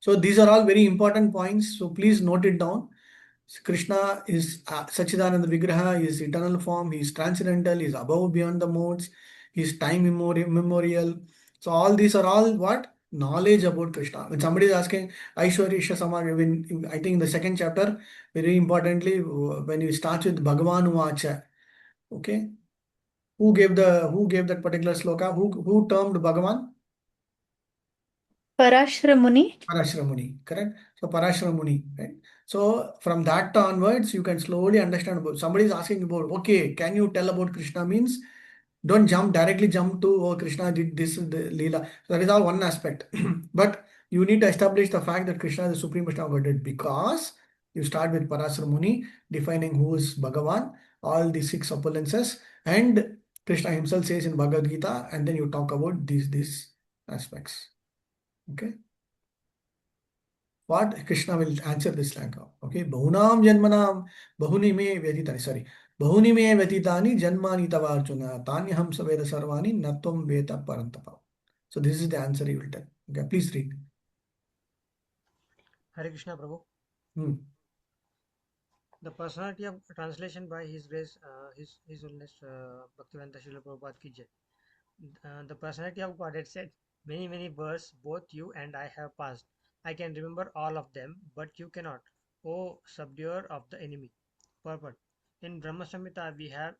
So these are all very important points. So please note it down. Krishna is Sachidananda Vigraha, is eternal form, he is transcendental, he is above beyond the modes, he is time immemorial. So all these are all what? Knowledge about Krishna. When somebody is asking Aishwarya Samag, I think in the second chapter, very importantly, when you start with Bhagavan Vacha, okay? Who gave that particular sloka? Who termed Bhagavan? Parashara Muni. Parashara Muni, correct? So Parashara Muni, right? So from that onwards, you can slowly understand about. Somebody is asking about, okay, can you tell about Krishna? Means don't directly jump to, oh, Krishna did this, the Leela. So that is all one aspect. But you need to establish the fact that Krishna is the Supreme Personality of Godhead, because you start with Parashara Muni defining who is Bhagavan, all the six appearances, and Krishna himself says in Bhagavad Gita, and then you talk about these aspects. Okay. What Krishna will answer this like, okay, Bahunam Janmanam, Bahuni me Vyatitani, sorry, Bahuni me Vyatitani, Janmani Tavarjuna, Tanyaham Saveda Sarvani, Natvam Veta Parantapa. So this is the answer he will tell. Okay, please read. Hare Krishna Prabhu. Hmm. The personality of translation by His Grace, His Holiness Bhaktivedanta Srila Prabhupada ki jai. The personality of Godhead said, many births both you and I have passed. I can remember all of them, but you cannot, O subduer of the enemy. Purport. In Brahma Samhita, we have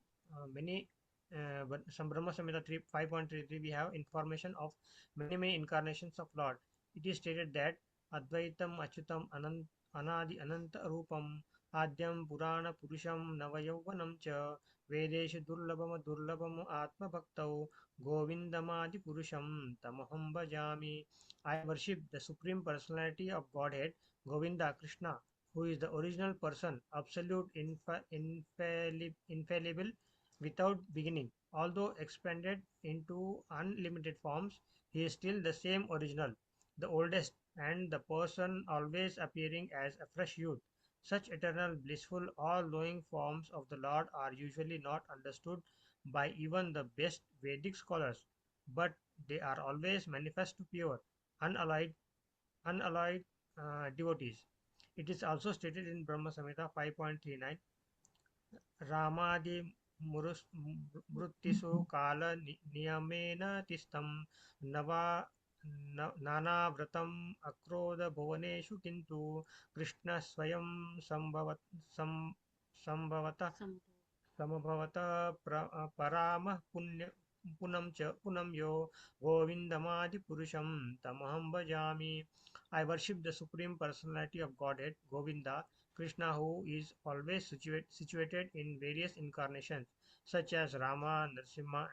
but some Brahma Samhita 5.33, we have information of many incarnations of Lord. It is stated that Advaitam Achyutam Anadi Ananta Rupam Adyam Purana Purusham Navayauvanam Cha Vedeshu Durlabam Atma Bhaktau Govindamadi Purusham Tamaham Bhajami. I worship the Supreme Personality of Godhead, Govinda Krishna, who is the original person, absolute, infallible, without beginning. Although expanded into unlimited forms, he is still the same original, the oldest, and the person always appearing as a fresh youth. Such eternal, blissful, all-knowing forms of the Lord are usually not understood by even the best Vedic scholars, but they are always manifest to pure, unalloyed, unalloyed devotees. It is also stated in Brahma Samhita 5.39, Ramadi Mruttisu Kala Niyamena Tistam Nava Nanavratam Akroda Bhuvaneshu Kintu Krishna Swayam Sambhavata Samabhavata Parama Punam Yo Govindamadi Purusham Tamaham Bhajami. I worship the Supreme Personality of Godhead, Govinda, Krishna, who is always situated in various incarnations, such as Rama, Narasimha,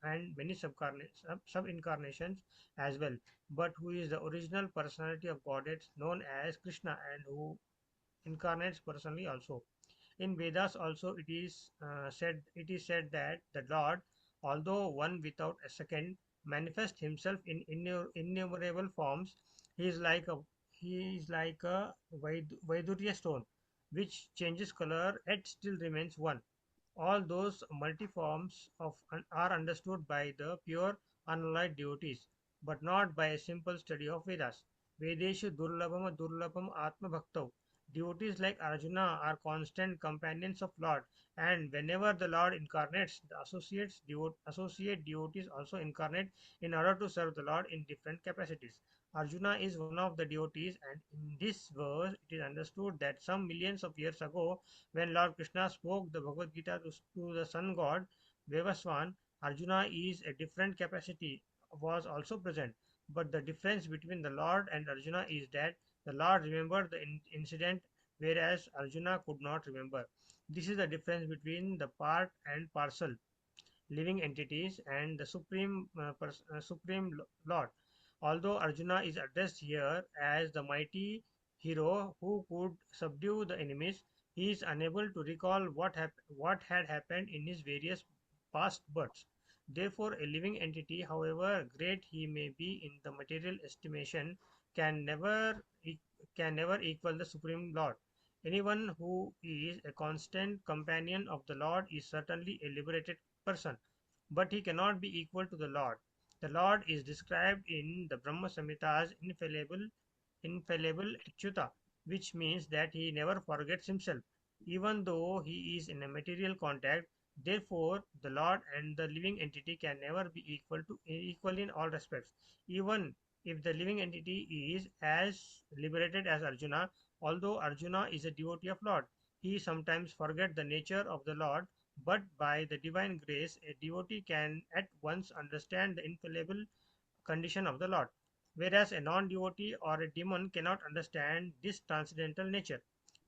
and many sub-incarnations as well, but who is the original personality of Godhead known as Krishna and who incarnates personally also. In Vedas also it is said that the Lord, although one without a second, manifests himself in innumerable forms. He is like a Vaidurya stone, which changes color yet still remains one. All those multiforms are understood by the pure unalloyed devotees, but not by a simple study of Vedas. Vedeshu durlabham atma bhaktav. Devotees like Arjuna are constant companions of Lord, and whenever the Lord incarnates, the associate devotees also incarnate in order to serve the Lord in different capacities. Arjuna is one of the devotees, and in this verse it is understood that some millions of years ago, when Lord Krishna spoke the Bhagavad Gita to the sun god Devaswan, Arjuna is a different capacity was also present. But the difference between the Lord and Arjuna is that the Lord remembered the incident, whereas Arjuna could not remember. This is the difference between the part and parcel living entities and the Supreme Lord. Although Arjuna is addressed here as the mighty hero who could subdue the enemies, he is unable to recall what had happened in his various past births. Therefore, a living entity, however great he may be in the material estimation, can never can never equal the Supreme Lord. Anyone who is a constant companion of the Lord is certainly a liberated person, but he cannot be equal to the Lord. The Lord is described in the Brahma Samhita as infallible Achyuta, which means that he never forgets himself, even though he is in a material contact. Therefore, the Lord and the living entity can never be equal in all respects. Even if the living entity is as liberated as Arjuna, although Arjuna is a devotee of Lord, he sometimes forgets the nature of the Lord, but by the divine grace, a devotee can at once understand the infallible condition of the Lord, whereas a non-devotee or a demon cannot understand this transcendental nature.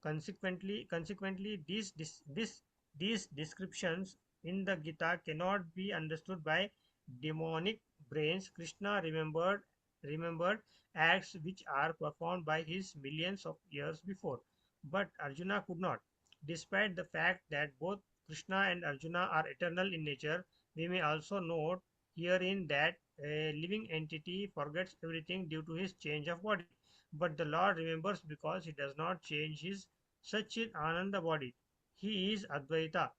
Consequently, these descriptions in the Gita cannot be understood by demonic brains. Krishna remembered acts which are performed by his millions of years before, but Arjuna could not. Despite the fact that both Krishna and Arjuna are eternal in nature, we may also note herein that a living entity forgets everything due to his change of body, but the Lord remembers because he does not change his Satchit Ananda body. He is Advaita,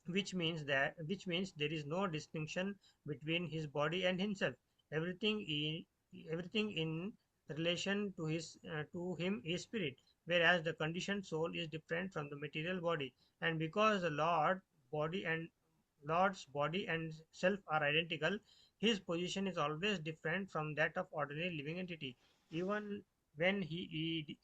which means there is no distinction between his body and himself. Everything in relation to him is spirit, whereas the conditioned soul is different from the material body. And because the body and Lord's body and self are identical, his position is always different from that of ordinary living entity. Even when he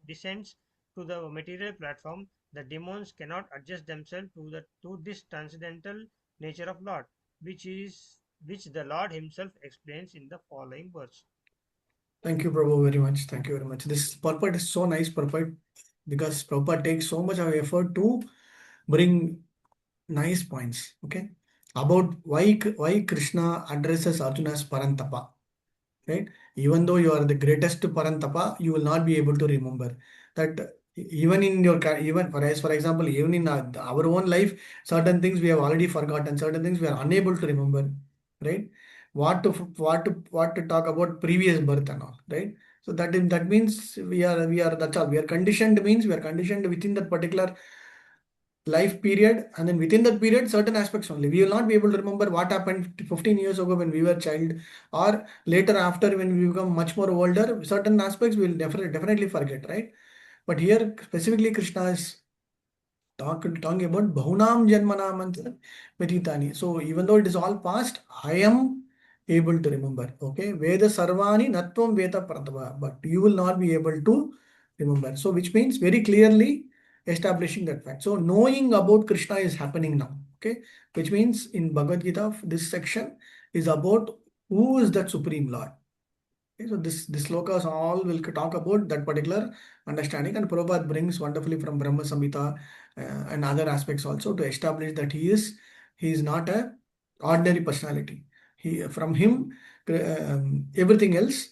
descends to the material platform, the demons cannot adjust themselves to this transcendental nature of Lord, which the Lord himself explains in the following verse. Thank you, Prabhu, very much. Thank you very much. This purport is so nice, purport, because Prabhupada takes so much of effort to bring nice points, okay, about why Krishna addresses Arjuna as Parantapa, right? Even though you are the greatest Parantapa, you will not be able to remember that. Even in your even for example, even in our own life, certain things we have already forgotten, certain things we are unable to remember, right? What to talk about previous birth and all, right? So that means that's all. We are conditioned means we are conditioned within that particular life period, and then within that period, certain aspects only. We will not be able to remember what happened 15 years ago when we were child, or later after when we become much more older. Certain aspects we will definitely forget, right? But here specifically Krishna is talking about Bahunam Janmanam Metitani. So even though it is all past, I am able to remember. Okay. Veda Sarvani Natvam Veda Pratava. But you will not be able to remember. So which means very clearly establishing that fact. So knowing about Krishna is happening now. Okay. Which means in Bhagavad Gita, this section is about who is that Supreme Lord. Okay, so this slokas all will talk about that particular understanding, and Prabhupada brings wonderfully from Brahma Samhita and other aspects also to establish that he is not a ordinary personality. From him everything else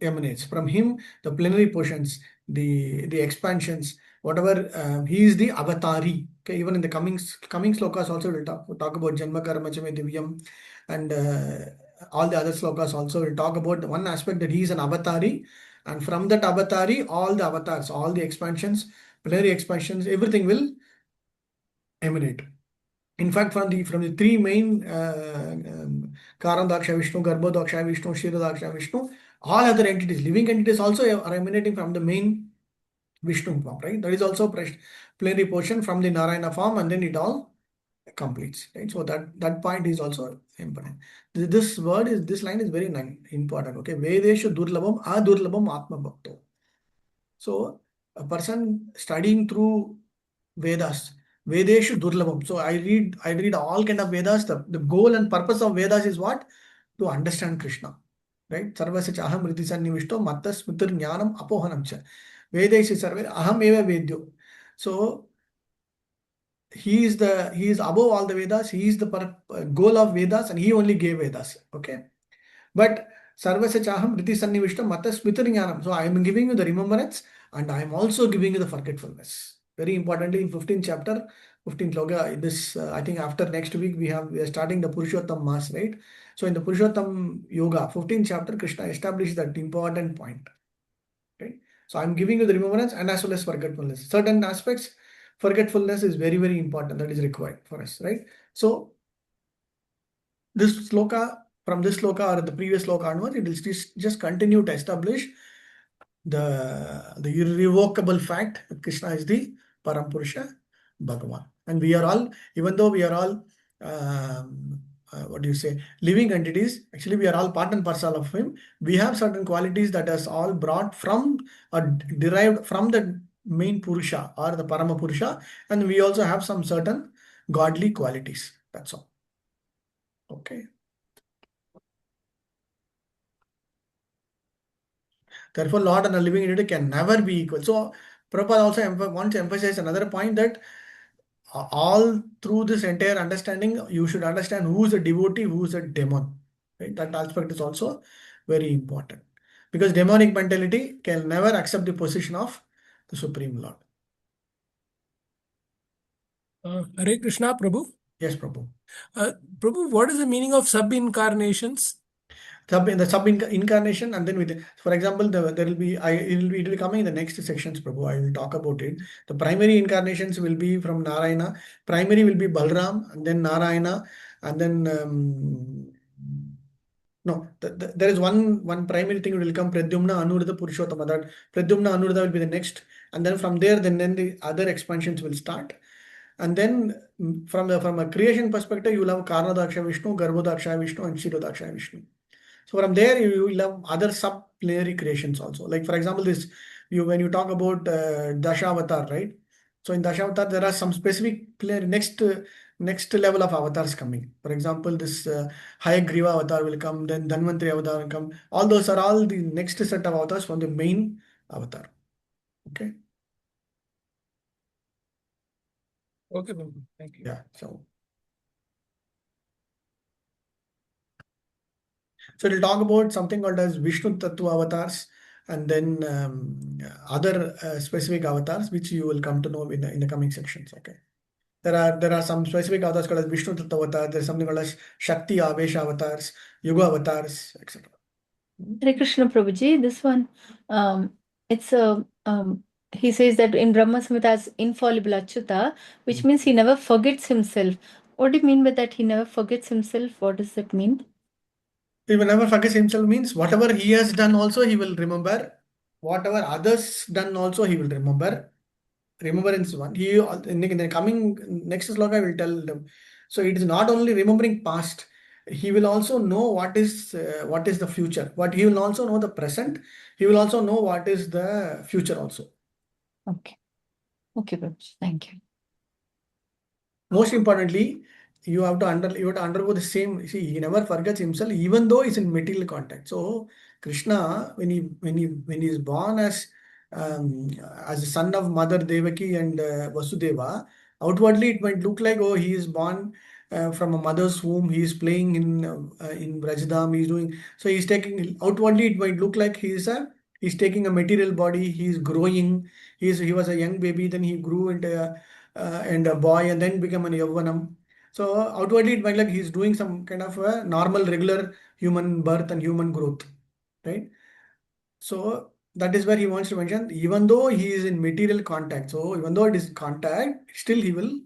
emanates. From him the plenary portions, the expansions, whatever he is the avatari. Okay, even in the coming slokas also will talk about Janma Karma Chame Divyam, and all the other slokas also will talk about the one aspect that he is an avatari, and from that avatari all the avatars, all the expansions, plenary expansions, everything will emanate. In fact, from the three main Karandaksha Vishnu, Garbhodaksha Vishnu, Kshirodaksha Vishnu, all other entities, living entities also are emanating from the main Vishnu form, right? That is also plenary portion from the Narayana form, and then it all completes, right? So that point is also important. This line is very important. Okay, Vedeshu Durlabam Adurlabam Atma Bhakto. So a person studying through Vedas, Vedeshu Durlabam. So I read all kind of Vedas. The goal and purpose of Vedas is what? To understand Krishna. Right? Sarvasya chaham riti sannivishto matta smritir jnanam apohanam cha. Vedeshi sarve aham eva vedyo. So he is above all the Vedas. He is the goal of Vedas, and he only gave Vedas. Okay. But Sarvasya chaham riti sannivishto matta smritir jnanam. So I am giving you the remembrance, and I am also giving you the forgetfulness. Very importantly, in 15th chapter, 15th loga, this I think after next week we are starting the Purushottam Mass, right? So in the Purushottam Yoga, 15th chapter, Krishna established that important point. Right? So I'm giving you the remembrance and as well as forgetfulness. Certain aspects, forgetfulness is very, very important. That is required for us, right? So this sloka, from this sloka or the previous sloka onwards, it will just continue to establish the irrevocable fact that Krishna is the Parampurusha Bhagavan. And we are all, even though we are all, what do you say, living entities, actually we are all part and parcel of him. We have certain qualities that is all brought from or derived from the main Purusha or the Parama Purusha, and we also have some certain godly qualities. That's all. Okay. Therefore, Lord and a living entity can never be equal. So, Prabhupada also wants to emphasize another point that all through this entire understanding, you should understand who is a devotee, who is a demon. Right? That aspect is also very important. Because demonic mentality can never accept the position of the Supreme Lord. Hare Krishna, Prabhu. Yes, Prabhu. Prabhu, what is the meaning of sub-incarnations? In the sub-incarnation, and then with, for example, there will be, it will come in the next sections, Prabhu. I will talk about it. The primary incarnations will be from Narayana. Primary will be Balram, and then Narayana, and then no, there is one primary thing will come Pradyumna, Anuruddha, Purushottama. That Pradyumna, Anuruddha will be the next, and then from there, then the other expansions will start. And then from a creation perspective, you will have Karnadaksha Vishnu, Garbhodaksha Vishnu, and Kshirodaksha Vishnu. So from there, you will have other sub-plenary creations also. Like for example, when you talk about Dashavatar, right? So in Dashavatar, there are some specific next level of avatars coming. For example, this Hayagriva avatar will come, then Dhanvantari avatar will come. All those are all the next set of avatars from the main avatar. Okay. Okay, Prabhu. Thank you. Yeah. So it will talk about something called as Vishnu Tattva avatars, and then other specific avatars which you will come to know in the coming sections. Okay. There are some specific avatars called as Vishnu Tattva avatar. There is something called as Shakti Avesha avatars, Yuga avatars, etc. Hare Krishna Prabhuji, this one, it's a, he says that in Brahma Samhita as infallible Achyuta, which means he never forgets himself. What do you mean by that? He never forgets himself? What does that mean? He will never forget himself means whatever he has done also he will remember. Whatever others done also he will remember. Remembrance one. He in the coming next sloka I will tell them. So it is not only remembering past. He will also know what is the future. But he will also know the present. He will also know what is the future also. Okay. Okay, Prabhuji. Thank you. Most importantly, you have to undergo the same. See, he never forgets himself, even though he's in material contact. So Krishna, when he is born as a son of Mother Devaki and Vasudeva, outwardly it might look like, oh, he is born from a mother's womb. He is playing in Brajdam. He's doing so. He's taking outwardly it might look like he's taking a material body. He's growing. He was a young baby. Then he grew into and a boy and then become an yavvanam. So outwardly it might like he's doing some kind of a normal regular human birth and human growth, right? So that is where he wants to mention, even though he is in material contact, so even though it is contact, still he will.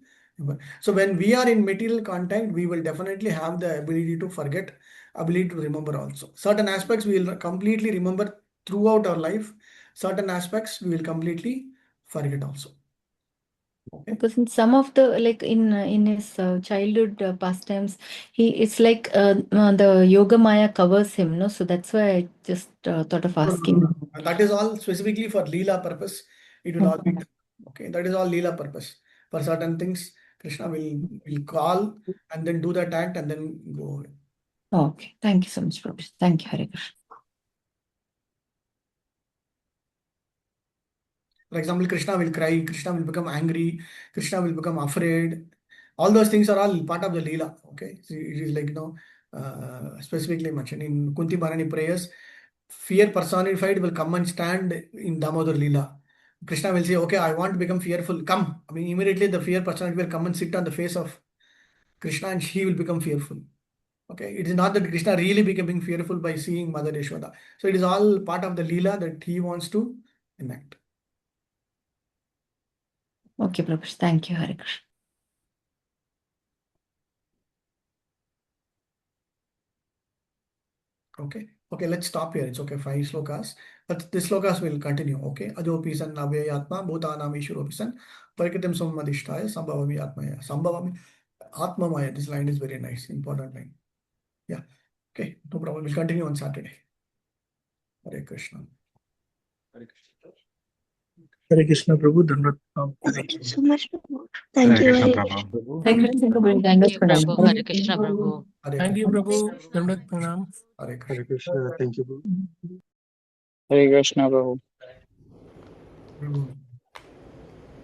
So when we are in material contact, we will definitely have the ability to forget, ability to remember also. Certain aspects we will completely remember throughout our life. Certain aspects we will completely forget also. Because in some of the like in his childhood pastimes, it's like the yoga maya covers him, no? So that's why I just thought of asking. No. That is all specifically for Leela purpose. It will all be done. Okay. That is all Leela purpose. For certain things, Krishna will call and then do that act and then go away. Okay. Thank you so much, Prabhuji. Thank you, Hare Krishna. For example, Krishna will cry, Krishna will become angry, Krishna will become afraid. All those things are all part of the Leela. Okay. So it is like, specifically mentioned in Kunti Bharani prayers, fear personified will come and stand in Damodar Leela. Krishna will say, okay, I want to become fearful. Come. I mean, immediately the fear personality will come and sit on the face of Krishna and she will become fearful. Okay. It is not that Krishna really becoming fearful by seeing Mother Yashoda. So it is all part of the Leela that he wants to enact. Okay, Prabhuji. Thank you, Hare Krishna. Okay. Okay, let's stop here. It's okay, 5 slokas. But the slokas will continue. Okay. Ajopi san avyayatma bhutanam ishwaropi san parikatam sammadhishtaya sambhavami atmaya. Sambhavami atmamaya. This line is very nice, important line. Yeah. Okay, no problem. We'll continue on Saturday. Hare Krishna. Hare Krishna. Hare Krishna Prabhu, Dhanvat. Thank you so much, Prabhu. Thank you, Krishna Hare Prabhu. Krishna. Thank you, Prabhuji. Thank you, Prabhu. Hare Krishna, Prabhu. Hare Thank you, Krishna. Prabhu. Dhanvat Pranam. Hare Krishna. Hare Krishna. Thank you. Hare Krishna Prabhu. Mm.